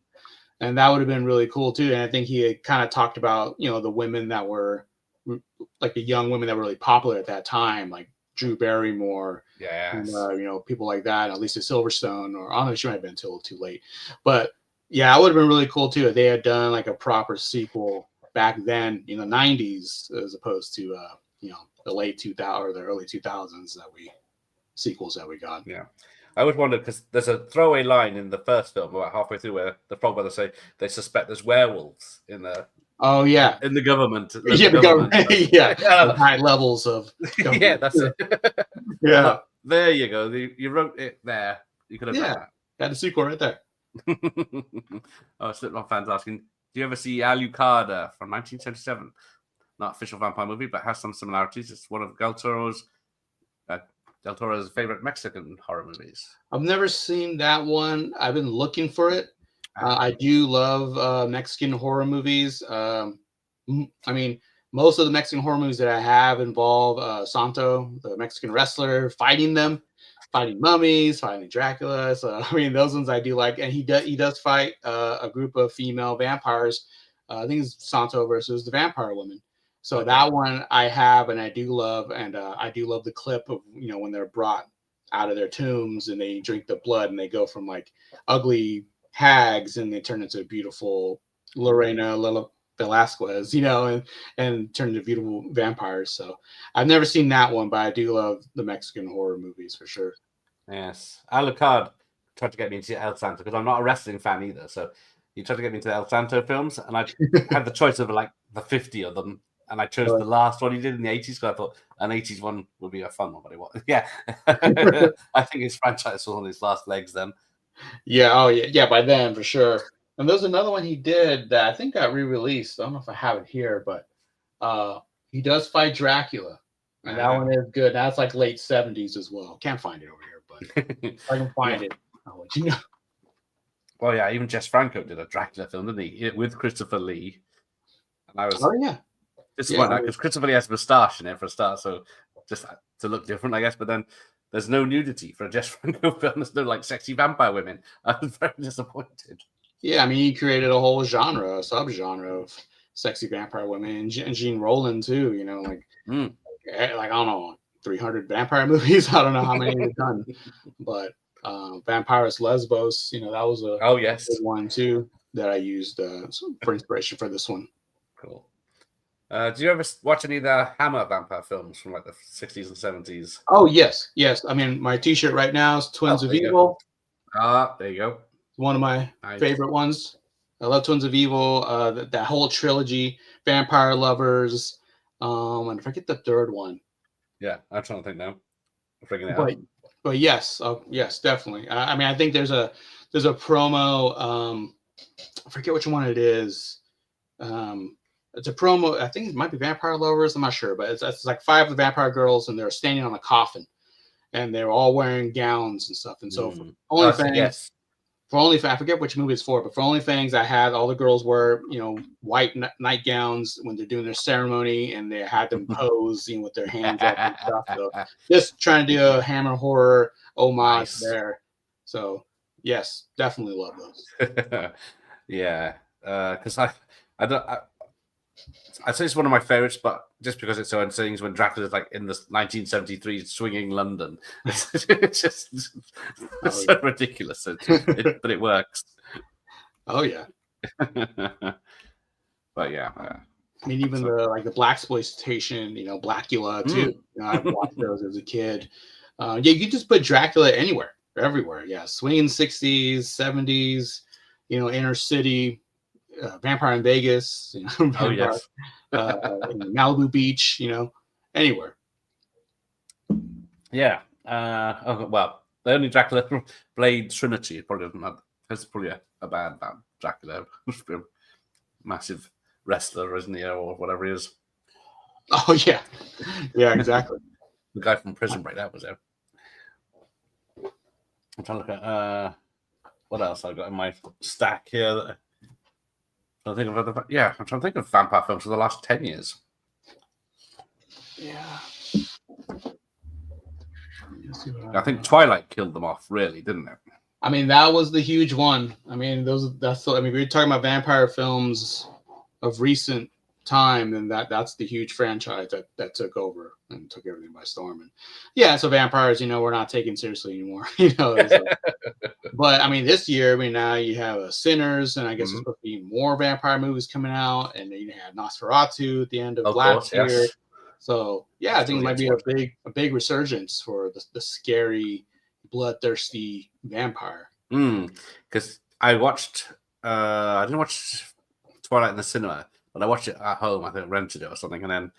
And that would have been really cool too. And I think he had kind of talked about, the women that were like the young women that were really popular at that time, like Drew Barrymore, and people like that, Lisa Silverstone, or I don't know, she might have been until too late. But yeah, it would have been really cool too if they had done like a proper sequel back then in the 90s, as opposed to the late 2000s or the early 2000s sequels that we got. Yeah. I always wondered, because there's a throwaway line in the first film about halfway through where the Frog Brothers say they suspect there's werewolves in the in the government. The government. High levels of government. Yeah, that's it. Yeah. There you go. You wrote it there. You could have done that. Got a sequel right there. Slipknot fans asking, do you ever see Alucarda from 1977? Not official vampire movie, but has some similarities. It's one of Del Toro's favorite Mexican horror movies. I've never seen that one. I've been looking for it. I do love Mexican horror movies. I mean, most of the Mexican horror movies that I have involve Santo, the Mexican wrestler, fighting mummies, fighting Dracula. So I mean, those ones I do like. And he does fight a group of female vampires. I think it's Santo versus the Vampire Woman. So that one I have and I do love, and I do love the clip of when they're brought out of their tombs and they drink the blood and they go from like ugly hags and they turn into beautiful Lorena Velasquez, and turned into beautiful vampires. So I've never seen that one, but I do love the Mexican horror movies for sure. Yes. Alucard tried to get me into El Santo because I'm not a wrestling fan either. So he tried to get me into the El Santo films, and I had the choice of like the 50 of them, and I chose the last one he did in the 80s because I thought an 80s one would be a fun one, but it was. Yeah. I think his franchise was on his last legs then. Yeah. Oh, yeah. Yeah. By then, for sure. And there's another one he did that I think got re-released. I don't know if I have it here, but he does fight Dracula, and that one is good. That's like late 70s as well. Can't find it over here, but if I can find it, I'll let you know. Well, yeah, even Jess Franco did a Dracula film, didn't he? With Christopher Lee. And I was disappointed because Christopher Lee has a moustache in it for a start, so just to look different, I guess. But then there's no nudity for a Jess Franco film. There's no like sexy vampire women. I was very disappointed. Yeah, I mean, he created a whole genre, a subgenre of sexy vampire women, and Gene Roland too. Like I don't know, 300 vampire movies. I don't know how many he's done, but Vampirus Lesbos, that was a good one too that I used for inspiration for this one. Cool. Do you ever watch any of the Hammer vampire films from like the 60s and 70s? Oh yes. I mean, my T-shirt right now is Twins of Evil. There you go. One of my favorite ones. I love Twins of Evil. That whole trilogy, Vampire Lovers, and I forget the third one. Yeah, I'm trying to think now. I'm figuring it out. But yes, yes, definitely. I mean, I think there's a promo. I forget which one it is. It's a promo. I think it might be Vampire Lovers. I'm not sure, but it's like 5 of the vampire girls, and they're standing on a coffin, and they're all wearing gowns and stuff. And so for OnlyFans, I forget which movie it's for, but for OnlyFans, I had all the girls wear white nightgowns when they're doing their ceremony, and they had them pose with their hands up and stuff. So just trying to do a Hammer horror homage there. So yes, definitely love those. Yeah, because I'd say it's one of my favorites, but just because it's so insane when Dracula's like in the 1973 swinging London, it's just so ridiculous. But it works. Oh yeah. But yeah. I mean, even the blaxploitation, Blackula too. I've watched those as a kid. You can just put Dracula anywhere, everywhere. Yeah, swinging 60s, 70s, inner city. Vampire in Vegas, Vampire, in Malibu Beach, anywhere. Yeah. Well, the only Dracula Blade Trinity probably doesn't have. It's probably a bad Dracula, massive wrestler, isn't he, or whatever he is? Oh yeah, exactly. The guy from Prison Break, that was it. I'm trying to look at what else I got in my stack here. I'm trying to think of vampire films for the last 10 years. Yeah. I think Twilight killed them off, really, didn't it? I mean, that was the huge one. I mean, we're talking about vampire films of recent time, and that's the huge franchise that took over and took everything by storm. And yeah, so vampires, we're not taken seriously anymore. But I mean, this year, now you have Sinners, and I guess there's supposed to be more vampire movies coming out, and then you have Nosferatu at the end of last year. Yes. So yeah, I think it might be a big resurgence for the scary, bloodthirsty vampire. Because I watched, I didn't watch Twilight in the cinema, but I watched it at home. I think I rented it or something, and then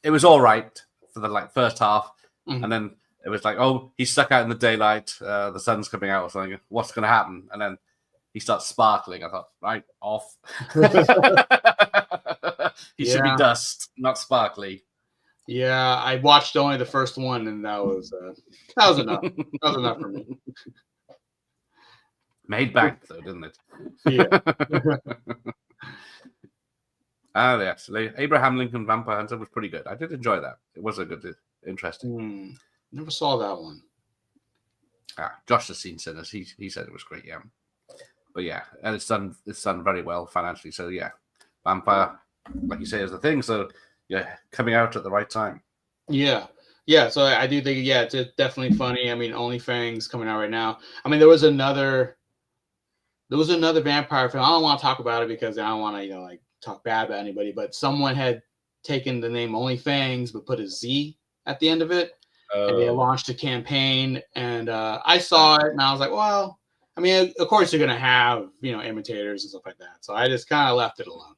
it was all right for the first half, and then it was like, oh, he's stuck out in the daylight, the sun's coming out or something. What's going to happen? And then he starts sparkling. I thought, right, off. He should be dust, not sparkly. Yeah, I watched only the first one, and that was enough. That was enough for me. Made bank though, didn't it? Yeah. Yes, Abraham Lincoln Vampire Hunter was pretty good. I did enjoy that. It was interesting. Never saw that one. Josh has seen Sinners. He said it was great. Yeah, but yeah, and it's done very well financially. So yeah, Vampire, like you say, is the thing. So yeah, coming out at the right time. Yeah. So I do think it's definitely funny. I mean, OnlyFans coming out right now. I mean, there was another there was another vampire film. I don't want to talk about it because I don't want to, like talk bad about anybody. But someone had taken the name Only Fangs but put a Z at the end of it, and they launched a campaign. And I saw it, and I was like, well, I mean, of course you're gonna have imitators and stuff like that. So I just kind of left it alone.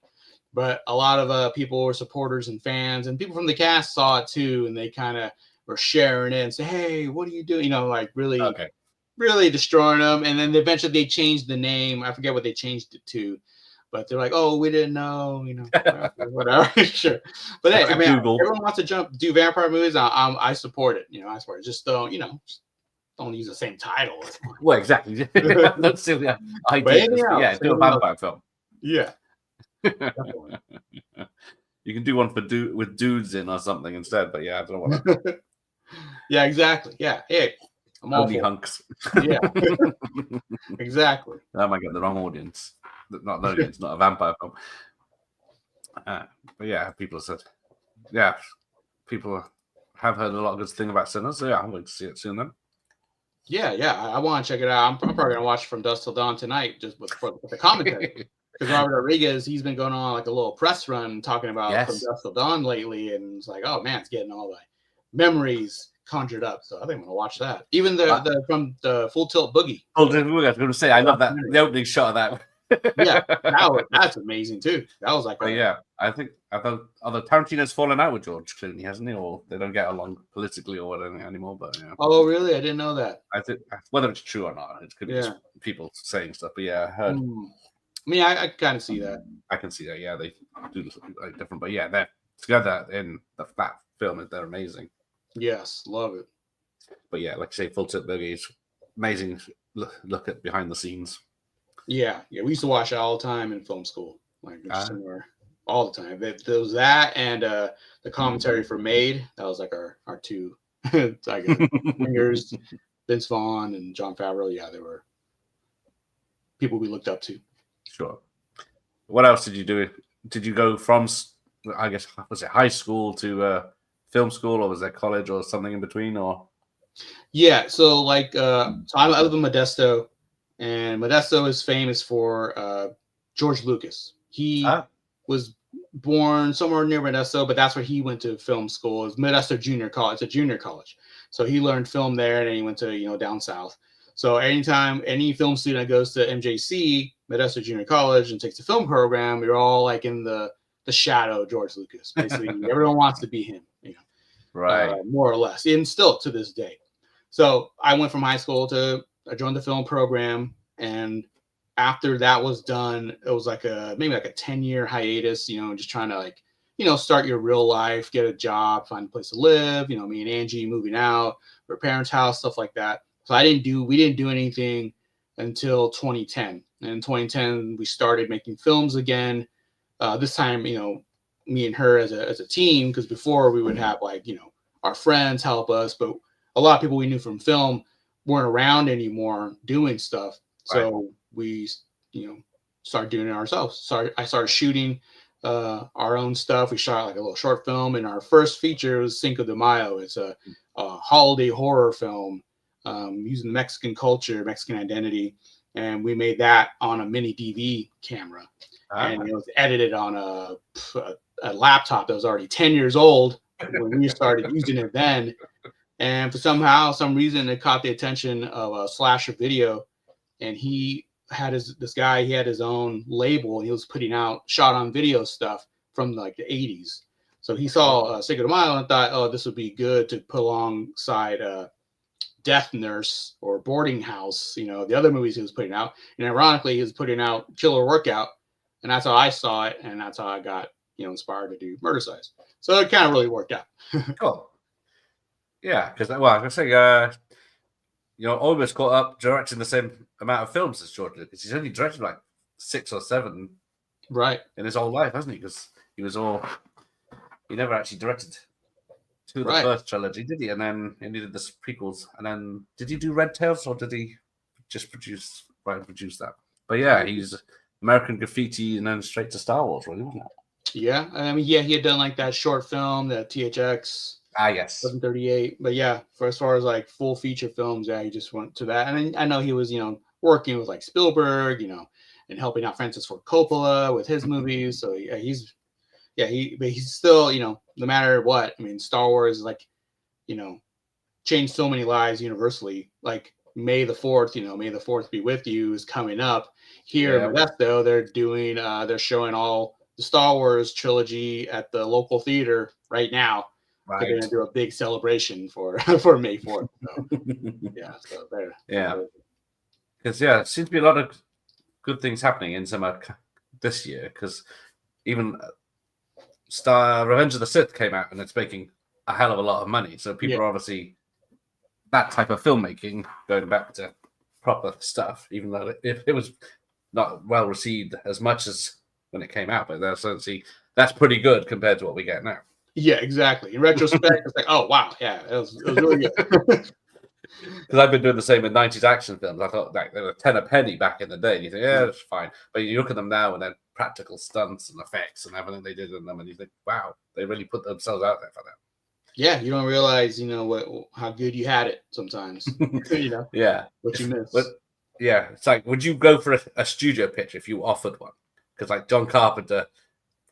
But a lot of people were supporters and fans, and people from the cast saw it too, and they kind of were sharing it and say, "Hey, what are you doing?" Like really destroying them. And then eventually they changed the name. I forget what they changed it to, but they're like, "Oh, we didn't know," whatever. Sure, but hey, I mean, everyone wants to do vampire movies. I support it. I support it. Just don't use the same title. Well, exactly. That's silly idea. Yeah, do a vampire film. Yeah. You can do one with dudes in or something instead, but yeah, I don't know what. Yeah, exactly. Yeah, hey, I'm only hunks. Yeah, exactly. I might get the wrong audience. Not the audience, not a vampire film. But yeah, people have said, people have heard a lot of good things about Sinners. So yeah, I'm going to see it soon then. Yeah, I want to check it out. I'm probably gonna watch From Dusk Till Dawn tonight, just with the commentary. Because Robert Rodriguez, he's been going on like a little press run talking about From Dusk Till Dawn lately, and it's like, oh man, it's getting all the memories conjured up. So I think I'm gonna watch that. Even the from the Full Tilt Boogie. I was going to say, I love that the opening shot of that. Yeah, that's amazing too. That was like, I think although Tarantino's fallen out with George Clooney, hasn't he? Or they don't get along politically or whatever anymore. But yeah. Oh, really? I didn't know that. I think whether it's true or not, it could be just people saying stuff. But yeah, I heard. I mean, I kind of see that. I can see that. Yeah, they do like different, but yeah, they're together in that film. They're amazing. Yes, love it. But yeah, like I say, Full Tilt Boogie is amazing. Look at behind the scenes. Yeah. We used to watch it all the time in film school, like somewhere all the time. There was that and the commentary for Made. That was like our two, like fingers, Vince Vaughn and Jon Favreau. Yeah, they were people we looked up to. Sure. What else did you do? Did you go from, I guess, was it high school to film school, or was that college or something in between? Or yeah, so like, so I live in Modesto, and Modesto is famous for George Lucas. He was born somewhere near Modesto, but that's where he went to film school. It's Modesto Junior College. It's a junior college, so he learned film there, and then he went to down south. So anytime any film student goes to MJC, Modesto Junior College, and takes the film program, you're all like in the shadow of George Lucas. Basically, everyone wants to be him, right? More or less, and still to this day. So I went from high school I joined the film program, and after that was done, it was like maybe a 10-year hiatus. Just trying to start your real life, get a job, find a place to live. Me and Angie moving out, her parents' house, stuff like that. So we didn't do anything until 2010. And in 2010, we started making films again. This time, me and her as a team, because before we would have our friends help us, but a lot of people we knew from film weren't around anymore doing stuff. So we, started doing it ourselves. I started shooting our own stuff. We shot like a little short film, and our first feature was Cinco de Mayo. It's a holiday horror film using Mexican culture, Mexican identity. And we made that on a mini DV camera. And it was edited on a laptop that was already 10 years old when we started using it then. And for some reason, it caught the attention of a Slasher Video. And he had his own label, and he was putting out shot on video stuff from like the 80s. So he saw Cinco de Mayo and thought, oh, this would be good to put alongside Death Nurse or Boarding House, the other movies he was putting out. And ironically, he was putting out Killer Workout, and that's how I saw it, and that's how I got inspired to do Murder Size. So it kind of really worked out. Cool. Yeah, because I say, almost caught up directing the same amount of films as George Lucas. He's only directed like 6 or 7, right, in his whole life, hasn't he? Because he never actually directed the first trilogy, did he? And then he did the prequels. And then did he do Red Tails, or did he just produce that? But yeah, he's American Graffiti and then straight to Star Wars, really, wasn't it? Yeah, I mean, he had done like that short film, that THX. Yes. 738. But yeah, as far as like full feature films, he just went to that. And I know he was, working with like Spielberg, and helping out Francis Ford Coppola with his movies. So but he's still, no matter what. I mean, Star Wars, like, changed so many lives universally. Like May the 4th, May the 4th be with you is coming up here in Modesto. They're showing all the Star Wars trilogy at the local theater right now. Right. They're going to do a big celebration for May 4th. So, so there. Yeah. Because it seems to be a lot of good things happening in cinema this year. Because even Revenge of the Sith came out and it's making a hell of a lot of money. So people are obviously that type of filmmaking going back to proper stuff, even though it was not well received as much as when it came out. But that's pretty good compared to what we get now. Yeah, exactly. In retrospect, it's like, oh wow, yeah, it was really good. Because I've been doing the same with 90s action films. I thought like they were 10 a penny back in the day, and you think, yeah, that's fine. But you look at them now, and then practical stunts and effects and everything they did in them, and you think, wow, they really put themselves out there for that. Yeah, you don't realize, how good you had it sometimes. Yeah, what you miss. But yeah, it's like, would you go for a studio pitch if you offered one? Because like John Carpenter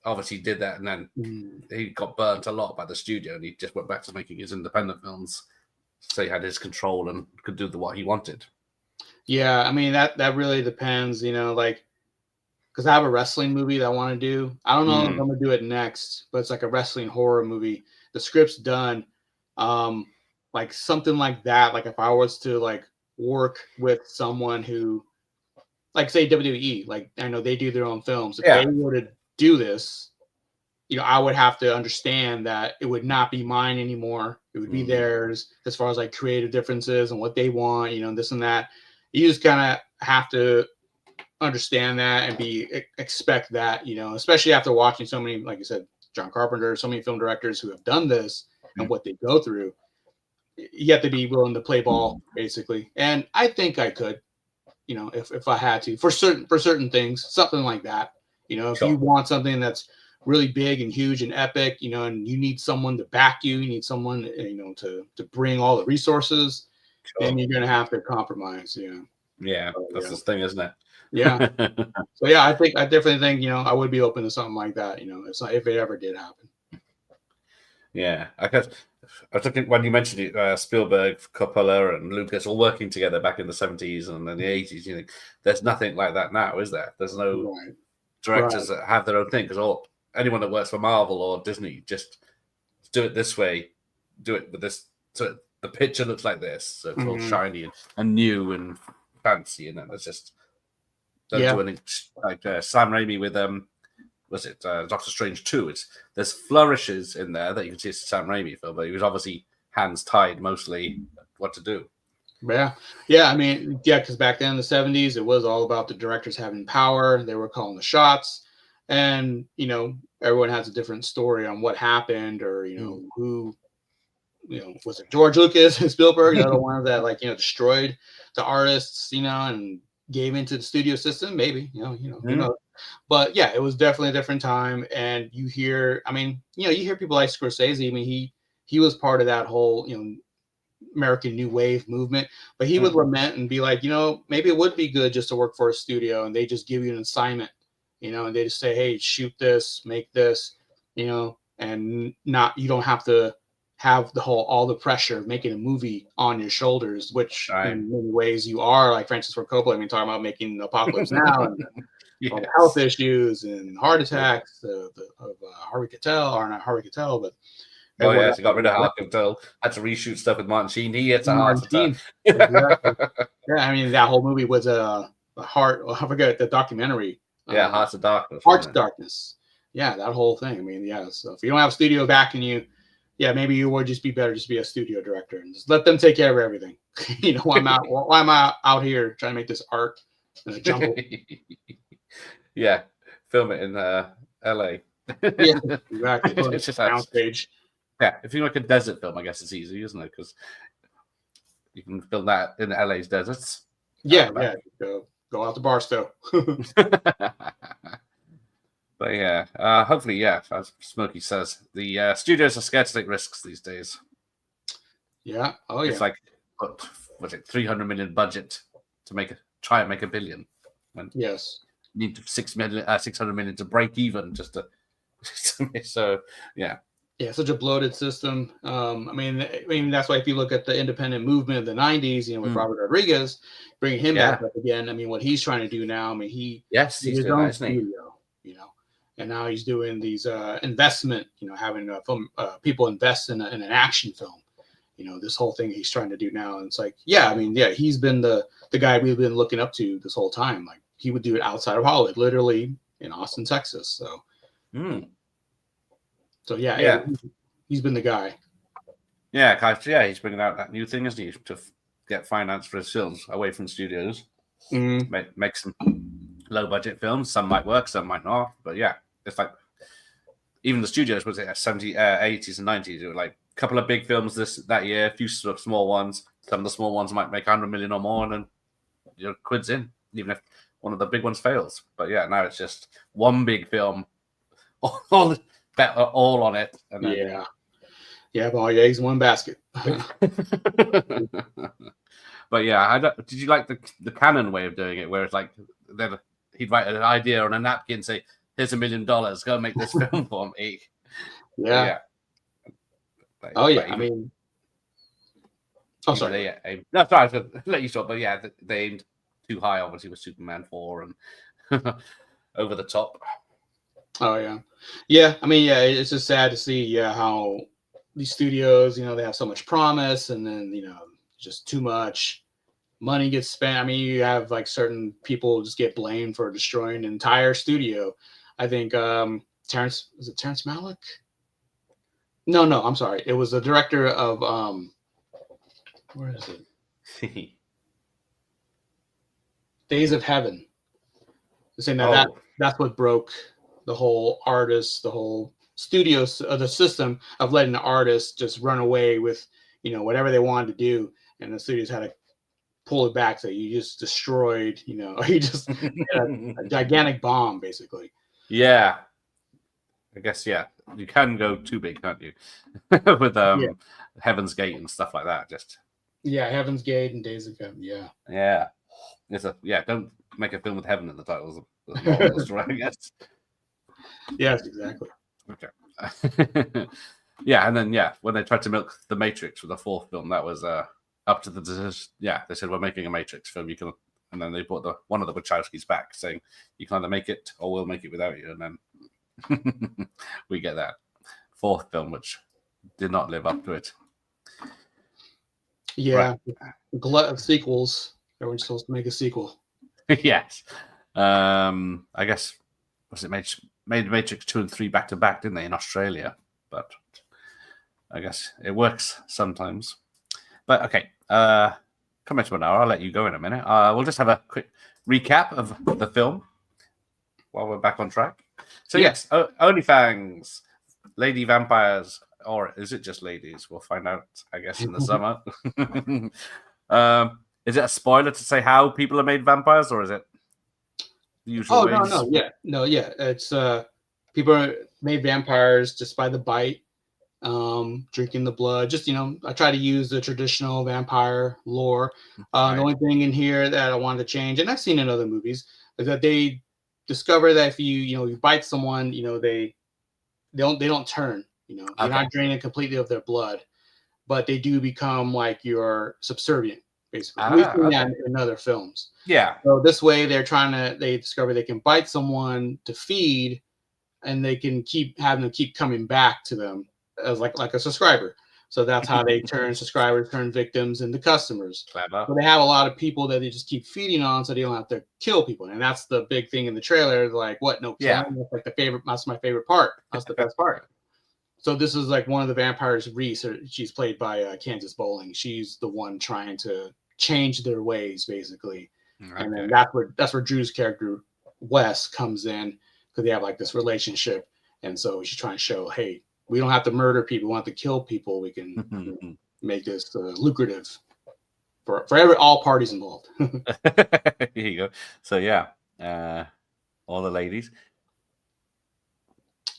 obviously did that, and then he got burnt a lot by the studio, and he just went back to making his independent films, so he had his control and could do what he wanted. Yeah, I mean that really depends, like, because I have a wrestling movie that I want to do. I don't know if I'm gonna do it next, but it's like a wrestling horror movie. The script's done, like something like that. Like if I was to like work with someone who, like say WWE, like I know they do their own films. If they were to do this, I would have to understand that it would not be mine anymore. It would be theirs as far as like creative differences and what they want, this and that. You just kind of have to understand that and expect that, especially after watching so many, like you said, John Carpenter, so many film directors who have done this and what they go through. You have to be willing to play ball, basically. And I think I could, if I had to, for certain things, something like that. If you want something that's really big and huge and epic, and you need someone to back you, you need someone, to bring all the resources, then you're going to have to compromise. Yeah, that's the thing, isn't it? Yeah. So I definitely think, I would be open to something like that, if it ever did happen. Yeah, I was thinking when you mentioned it, Spielberg, Coppola, and Lucas all working together back in the 70s and then the 80s. There's nothing like that now, is there? There's no directors that have their own thing, because anyone that works for Marvel or Disney just do it this way, do it with this. So the picture looks like this, so it's all shiny and new and fancy, and then it's just don't do anything like Sam Raimi with was it Doctor Strange 2? There's flourishes in there that you can see it's a Sam Raimi film, but he was obviously hands tied mostly what to do. Yeah. I mean, because back then in the 70s, it was all about the directors having power. They were calling the shots, and everyone has a different story on what happened, or who, was it George Lucas and Spielberg? They're the ones that destroyed the artists, and gave into the studio system. Maybe who knows? But yeah, it was definitely a different time. And you hear people like Scorsese. I mean, he was part of that whole American New Wave movement, but he would lament and be like, maybe it would be good just to work for a studio and they just give you an assignment, and they just say, hey, shoot this, make this, and you don't have to have all the pressure of making a movie on your shoulders, which in many ways you are, like Francis Ford Coppola. I mean, talking about making Apocalypse Now and health issues and heart attacks of Harvey Keitel, or not Harvey Keitel, but he got rid of Harvey Keitel, had to reshoot stuff with Martin Sheen. He hits a heart attack. Exactly. Yeah, I mean, that whole movie was a heart. I forget the documentary. Hearts of Darkness. Hearts of Darkness. Yeah, that whole thing. I mean, so if you don't have a studio backing you, maybe you would just be better just be a studio director and just let them take care of everything. Why am I out here trying to make this art in a jungle? Yeah, film it in LA. Yeah, exactly. It's just soundstage. Yeah, if you make a desert film, I guess it's easy, isn't it? Because you can film that in LA's deserts. Yeah. Go out to Barstow. But yeah, hopefully, as Smokey says, the studios are scared to take risks these days. Yeah. Oh, It's like, what was it, 300 million budget to make try and make $1 billion. When Yes. you need 600 million to break even just to. So yeah. Yeah, such a bloated system. I mean that's why if you look at the independent movement of the '90s, with Robert Rodriguez, bringing him back up again. I mean, what he's trying to do now. I mean, he's doing his own that, isn't he? studio, and now he's doing these investment. Having film people invest in an action film. This whole thing he's trying to do now, and it's like, he's been the guy we've been looking up to this whole time. Like he would do it outside of Hollywood, literally in Austin, Texas. So. So yeah, he's been the guy. Yeah, he's bringing out that new thing, isn't he, to get finance for his films away from studios. Make some low budget films. Some might work, some might not. But yeah, it's like even the studios was it 70s, 80s, and 90s. It was like a couple of big films that year, a few sort of small ones. Some of the small ones might make 100 million or more, and then quid's in, even if one of the big ones fails. But yeah, now it's just one big film. All on it. And then, but all your eggs in one basket. But yeah, did you like the canon way of doing it, where it's like then he'd write an idea on a napkin and say, "Here's $1 million, go make this film for me." Yeah. I mean, sorry. No, sorry, I was going to let you talk, but yeah, they aimed too high, obviously, with Superman 4 and over the top. Oh yeah. I mean, it's just sad to see how these studios, they have so much promise, and then just too much money gets spent. I mean, you have like certain people just get blamed for destroying an entire studio. I think Terrence Malick? No, I'm sorry. It was the director of where is it? Days of Heaven. They're saying that's what broke the whole studio, the system of letting the artists just run away with, whatever they wanted to do. And the studios had to pull it back. So you just destroyed, you just a gigantic bomb, basically. Yeah. I guess, you can go too big, can't you? With Heaven's Gate and stuff like that. Just Heaven's Gate and Days of Heaven. Yeah. Don't make a film with heaven in the titles. I guess. Yes, exactly. Okay. And then when they tried to milk the Matrix for the fourth film, that was up to they said we're making a Matrix film. You can, and then they brought one of the Wachowskis back, saying you can either make it or we'll make it without you. And then we get that fourth film, which did not live up to it. Yeah, glut of sequels. Everyone's supposed to make a sequel. Yes. I guess was it made Matrix 2 and 3 back to back, didn't they, in Australia? But I guess it works sometimes. But okay, coming to an hour, I'll let you go in a minute. We'll just have a quick recap of the film while we're back on track. So yes, only Fangs, lady vampires, or is it just ladies? We'll find out, I guess, in the summer. Is it a spoiler to say how people are made vampires, or is it the usual ways? No, it's people are made vampires just by the bite, drinking the blood. Just I try to use the traditional vampire lore. The only thing in here that I wanted to change, and I've seen in other movies, is that they discover that if you bite someone, they don't turn. You're not draining completely of their blood, but they do become like you're subservient. Basically, we've seen that in other films. Yeah. So this way, they discover they can bite someone to feed, and they can having them keep coming back to them as like a subscriber. So that's how they turn victims into customers. Clever. So they have a lot of people that they just keep feeding on, so they don't have to kill people. And that's the big thing in the trailer. Like, what? No, killing? That's like that's my favorite part. That's the best part. So this is like one of the vampires, Reese. She's played by Kansas Bowling. She's the one trying to change their ways, basically. Okay. And then that's where Drew's character Wes comes in, because they have like this relationship, and so she's trying to show, hey, we don't have to murder people, we don't have to kill people. We can make this lucrative for all parties involved. Here you go. So all the ladies.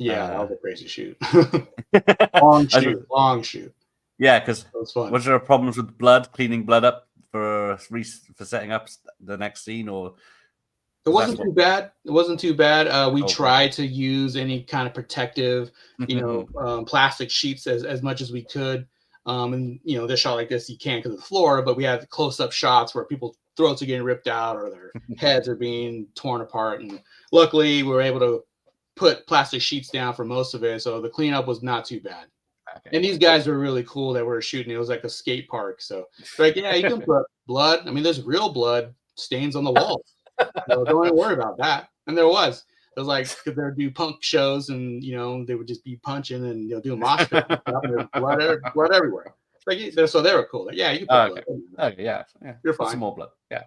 Yeah, that was a crazy shoot. Long shoot. Yeah, because was there problems with blood, cleaning blood up for setting up the next scene, or it wasn't too bad. It wasn't too bad. We Okay. tried to use any kind of protective, plastic sheets as much as we could. And this shot like this, you can't because of the floor, but we had close-up shots where people's throats are getting ripped out or their heads are being torn apart. And luckily, we were able to put plastic sheets down for most of it, so the cleanup was not too bad. Okay. And these guys were really cool that were shooting. It was like a skate park, so they're like, yeah, you can put blood. I mean, there's real blood stains on the walls. So don't even worry about that. And there was. It was like because they would do punk shows, and they would just be punching and doing mosh pits and stuff, and there's blood everywhere. Like, so they were cool. Like, yeah, you can put blood. Okay, yeah. You're Put fine. some more blood. Yeah.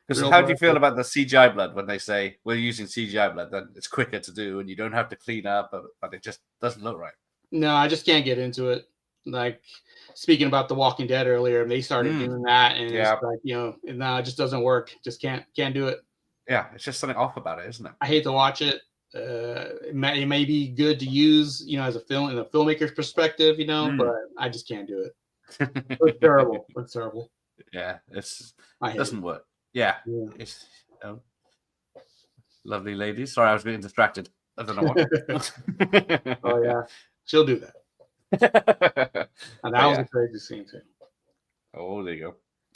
Because how do you feel about the CGI blood when they say we're using CGI blood? Then it's quicker to do, and you don't have to clean up, but it just doesn't look right. No, I just can't get into it. Like speaking about The Walking Dead earlier, they started doing that, and it's like no, it just doesn't work. Just can't do it. Yeah, it's just something off about it, isn't it? I hate to watch it. It may be good to use, as a film in a filmmaker's perspective, but I just can't do it. It's terrible. It's terrible. Yeah, it doesn't work. Yeah. It's lovely ladies. Sorry, I was getting distracted. I don't know what. Oh yeah, she'll do that. And that was a crazy scene too. Oh, there you go.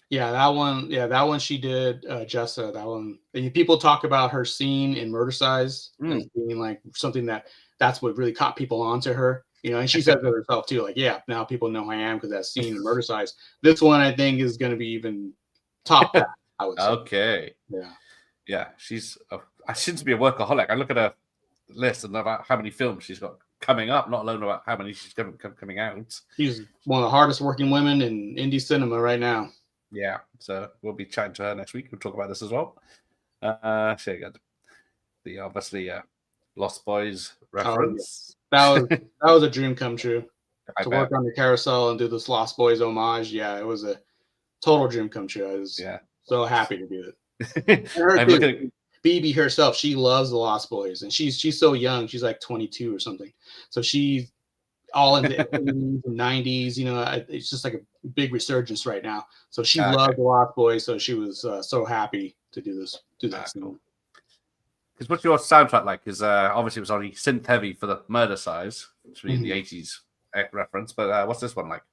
Yeah, that one. Yeah, that one she did. Jessa, that one. And people talk about her scene in Murder Size as being like something that's what really caught people onto her. And she said it herself too. Like, yeah, now people know who I am because that scene in Murder Size. This one, I think, is going to be even top that. I would say. Okay. Yeah. Yeah, she's. I seems to be a workaholic. I look at her list and about how many films she's got coming up, not alone about how many she's coming out. She's one of the hardest working women in indie cinema right now. Yeah, so we'll be chatting to her next week. We'll talk about this as well. So good. The obviously Lost Boys reference. Oh, yeah. That was a dream come true. To work on the carousel and do this Lost Boys homage. Yeah, it was a total dream come true. I was so happy to do it. BB herself, she loves the Lost Boys, and she's so young. She's like 22 or something. So she's all in the 80s and 90s. It's just like a big resurgence right now. So she loved the Lost Boys. So she was so happy to do that. Cool. Because what's your soundtrack like? Because obviously it was only synth heavy for the Murder Size, which would be the 80s reference. But what's this one like?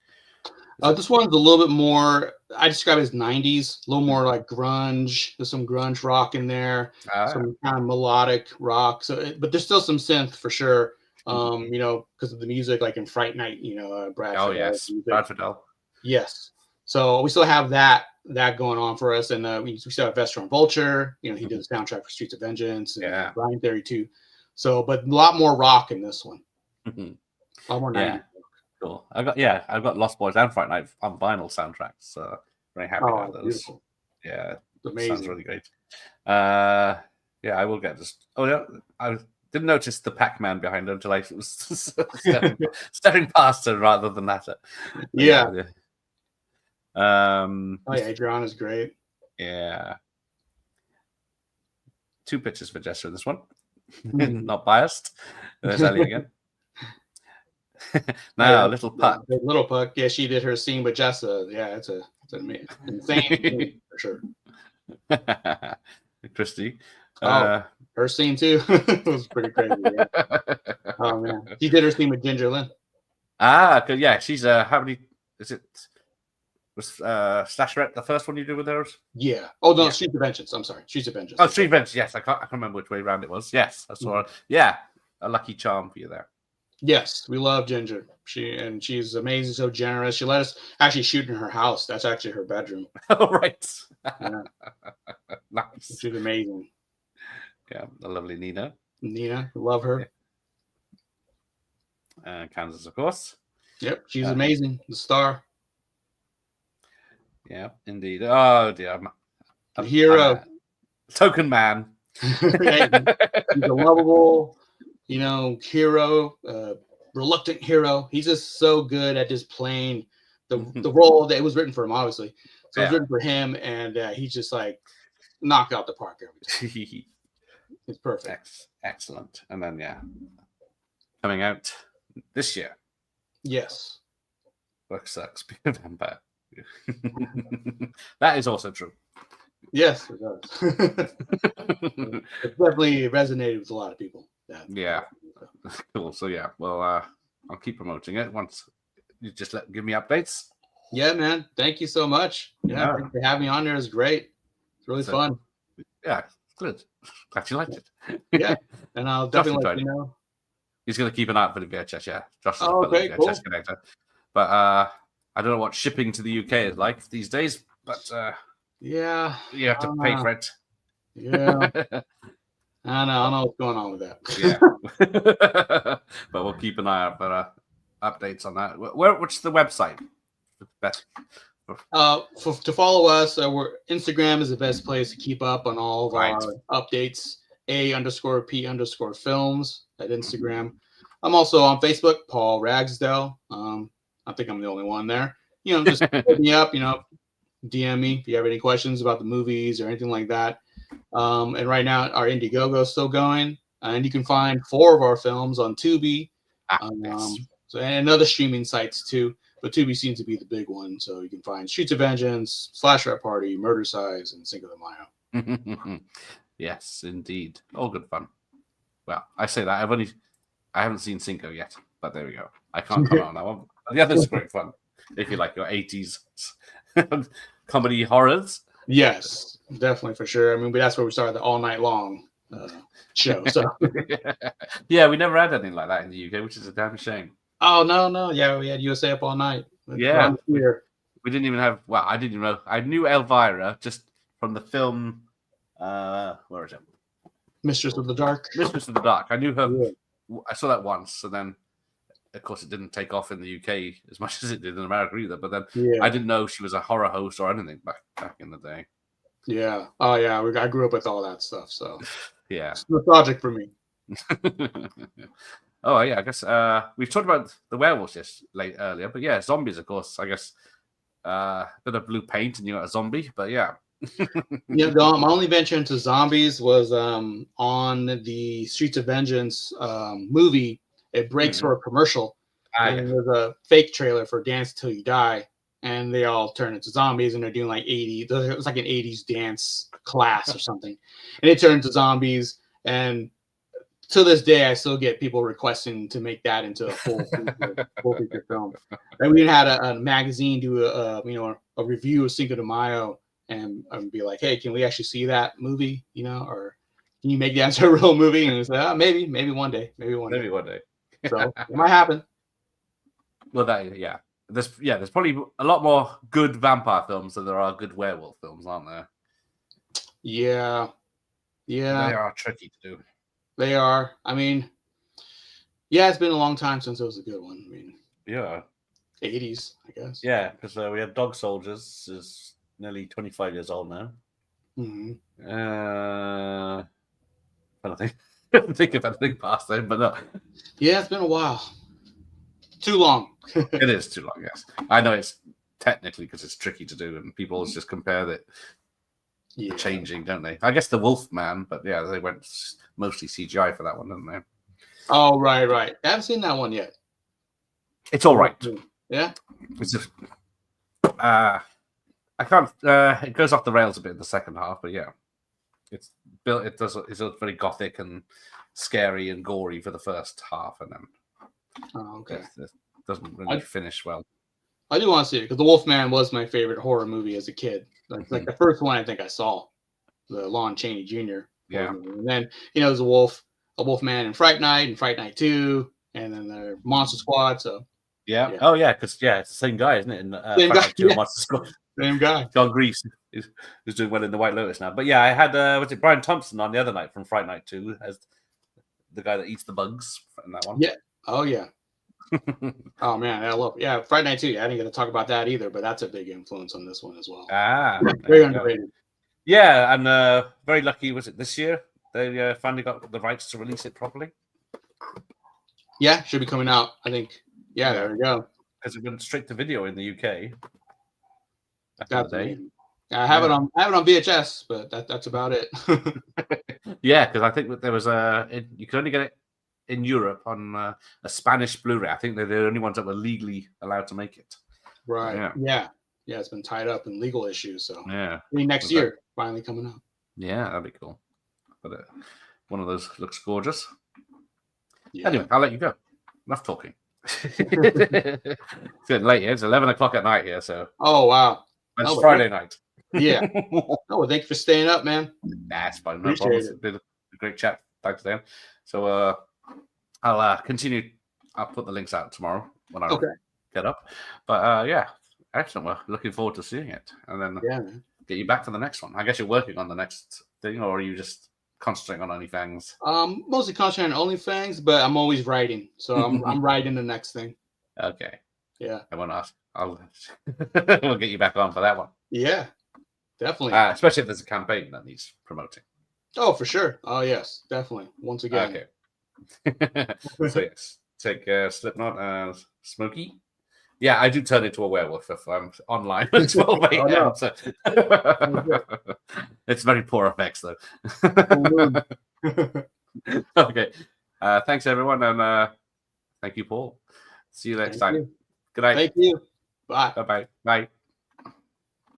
This one's a little bit more, I describe it as 90s, a little more like grunge. There's some grunge rock in there, some kind of melodic rock. But there's still some synth for sure. Because of the music, like in Fright Night, Brad. Oh yes, Brad Fiddle. Yes. So we still have that going on for us, and we still have Vesper and Vulture. He did the soundtrack for Streets of Vengeance and Brian Theory too. So, but a lot more rock in this one. A lot more 90s. Cool. I've got Lost Boys and Fright Night on vinyl soundtracks. So very happy about those. Beautiful. Yeah, it's amazing. Sounds really great. I will get this. Oh yeah, I didn't notice the Pac-Man behind her until I was staring past her rather than at her. Yeah. Adriana's great. Yeah. 2 pictures for Jester in this one. Not biased. There's Ellie again. Little Puck. Little Puck. Yeah, she did her scene with Jessa. Yeah, it's an insane scene for sure. Christy. Her scene too. It was pretty crazy. Yeah. Oh man. She did her scene with Ginger Lynn. Yeah, she's how many is it? Was Slasherette the first one you did with hers? Yeah. Oh no, Streets of Vengeance. I'm sorry. Streets of Vengeance. Oh, Streets of Vengeance, yes. I can't remember which way around it was. Yes, I saw her. Yeah. A lucky charm for you there. Yes, we love Ginger. She's amazing, so generous. She let us actually shoot in her house. That's actually her bedroom. Oh, right. Yeah. Nice. She's amazing. Yeah, the lovely Nina. Nina, love her. Kansas, of course. Yep, she's amazing. The star. Yeah, indeed. Oh dear, a hero, token man. He's a lovable, hero, reluctant hero. He's just so good at just playing the role that it was written for him, obviously. So it was written for him, and he's just like knocked out the park every time. It's perfect. Excellent. And then coming out this year. Yes. Work sucks being a vampire. That is also true. Yes, it does. It definitely resonated with a lot of people. Yeah. Cool. So yeah, well, I'll keep promoting it once you just give me updates. Yeah, man. Thank you so much. Yeah, thanks for having me on there. It's great. It's really fun. Yeah, good. Glad you liked it. Yeah, and I'll definitely let you know. He's going to keep an eye out for the VHS. Yeah, Josh is okay, the VHS cool. connector. But I don't know what shipping to the UK is like these days. But yeah, you have to pay for it. Yeah. I don't know what's going on with that. Yeah. But we'll keep an eye out for updates on that. What's the website? Best. To follow us, Instagram is the best place to keep up on all of our updates. A_P_films at Instagram. I'm also on Facebook, Paul Ragsdale. I think I'm the only one there. Just hit me up, DM me if you have any questions about the movies or anything like that. And right now, our Indiegogo is still going, and you can find 4 of our films on Tubi, and other streaming sites too. But Tubi seems to be the big one, so you can find Streets of Vengeance, Slash Rap Party, Murder Size, and Cinco de Mayo. Yes, indeed, all good fun. Well, I say that I haven't seen Cinco yet, but there we go. I can't comment on that one. The other's great fun if you like your 80s comedy horrors. Yes, definitely for sure. I mean, that's where we started the all night long show. So yeah, we never had anything like that in the UK, which is a damn shame. Oh no, yeah, we had USA Up All Night. Yeah, we didn't even have. Well, I didn't even know. I knew Elvira just from the film. Where is it? Mistress of the Dark. Mistress of the Dark. I knew her. Yeah. I saw that once, and then, of course, it didn't take off in the UK as much as it did in America either. But then I didn't know she was a horror host or anything back in the day. Yeah. Oh yeah. I grew up with all that stuff, so yeah, it's nostalgic for me. Oh yeah, I guess we've talked about the werewolves earlier, but yeah, zombies, of course. I guess bit of blue paint and you got a zombie, but yeah. Yeah, my only venture into zombies was on the Streets of Vengeance movie. It breaks for a commercial, and there's a fake trailer for Dance Till You Die, and they all turn into zombies, and they're doing like 80s. It was like an 80s dance class or something, and it turned into zombies. And to this day, I still get people requesting to make that into a full feature film. And we even had a magazine do a review of Cinco de Mayo and be like, hey, can we actually see that movie? Or can you make that into a real movie? And it's like, maybe one day, maybe one day. So it might happen. Well, there's probably a lot more good vampire films than there are good werewolf films, aren't there? Yeah. They are tricky to do. They are. I mean, yeah, it's been a long time since it was a good one. I mean, yeah, 80s, I guess. Yeah, because we had Dog Soldiers is nearly 25 years old now. Mm-hmm. I don't think of anything past then, but no. Yeah, it's been a while. Too long. It is too long, yes. I know it's technically because it's tricky to do, and people always just compare it. Yeah. Changing, don't they? I guess the Wolfman, but yeah, they went mostly CGI for that one, didn't they? Oh, right. I haven't seen that one yet. It's all right. Yeah. It's just, I can't. It goes off the rails a bit in the second half, but yeah, it's built. It's very gothic and scary and gory for the first half, and then it doesn't really finish well. I do want to see it because The Wolfman was my favorite horror movie as a kid. Like the first one I think I saw, the Lon Chaney Jr. Yeah, and then there's a Wolfman in Fright Night and Fright Night 2, and then the Monster Squad. So yeah. Oh yeah, because it's the same guy, isn't it? In same guy, Monster Squad. Same guy. John Greaves is doing well in the White Lotus now. But yeah, I had Brian Thompson on the other night from Fright Night 2 as the guy that eats the bugs in that one. Yeah. Oh yeah. Oh man, I love Friday Night 2. I didn't get to talk about that either, but that's a big influence on this one as well. Very underrated. Yeah, and very lucky. Was it this year they finally got the rights to release it properly? Yeah, should be coming out. I think. Yeah, there we go. Because it went straight to video in the UK. That's amazing. I have it on VHS, but that's about it. Yeah, because I think that there was you could only get it in Europe on a Spanish Blu-ray. I think they're the only ones that were legally allowed to make it. Right. Yeah. yeah, it's been tied up in legal issues. So Yeah. maybe next Was that- year, finally coming out. Yeah, that'd be cool. But one of those looks gorgeous. Yeah. Anyway, I'll let you go. Enough talking. It's getting late here. It's 11 o'clock at night here, so Oh wow. it's Oh, Friday night. Yeah. Oh, well, thank you for staying up, man. That's fine. No Appreciate problems. it. It's been a great chat. Thanks, Dan. So I'll continue. I'll put the links out tomorrow when I Okay. get up. But yeah, excellent. We're looking forward to seeing it. And then Yeah, man. get you back for the next one. I guess you're working on the next thing, or are you just concentrating on OnlyFans? Mostly concentrating on OnlyFans, but I'm always writing. So I'm writing the next thing. Okay. Yeah. I won't ask. I'll we'll get you back on for that one. Yeah. Definitely. Especially if there's a campaign that needs promoting. Oh, for sure. Oh, yes, definitely. Once again. Okay. So yes, take Slipknot and Smokey. Yeah, I do turn into a werewolf if I'm online at 12 a.m. no. So. It's very poor effects though. Okay. Thanks everyone, and thank you, Paul. See you next time. You. Good night. Thank you. Bye. Bye-bye. Bye.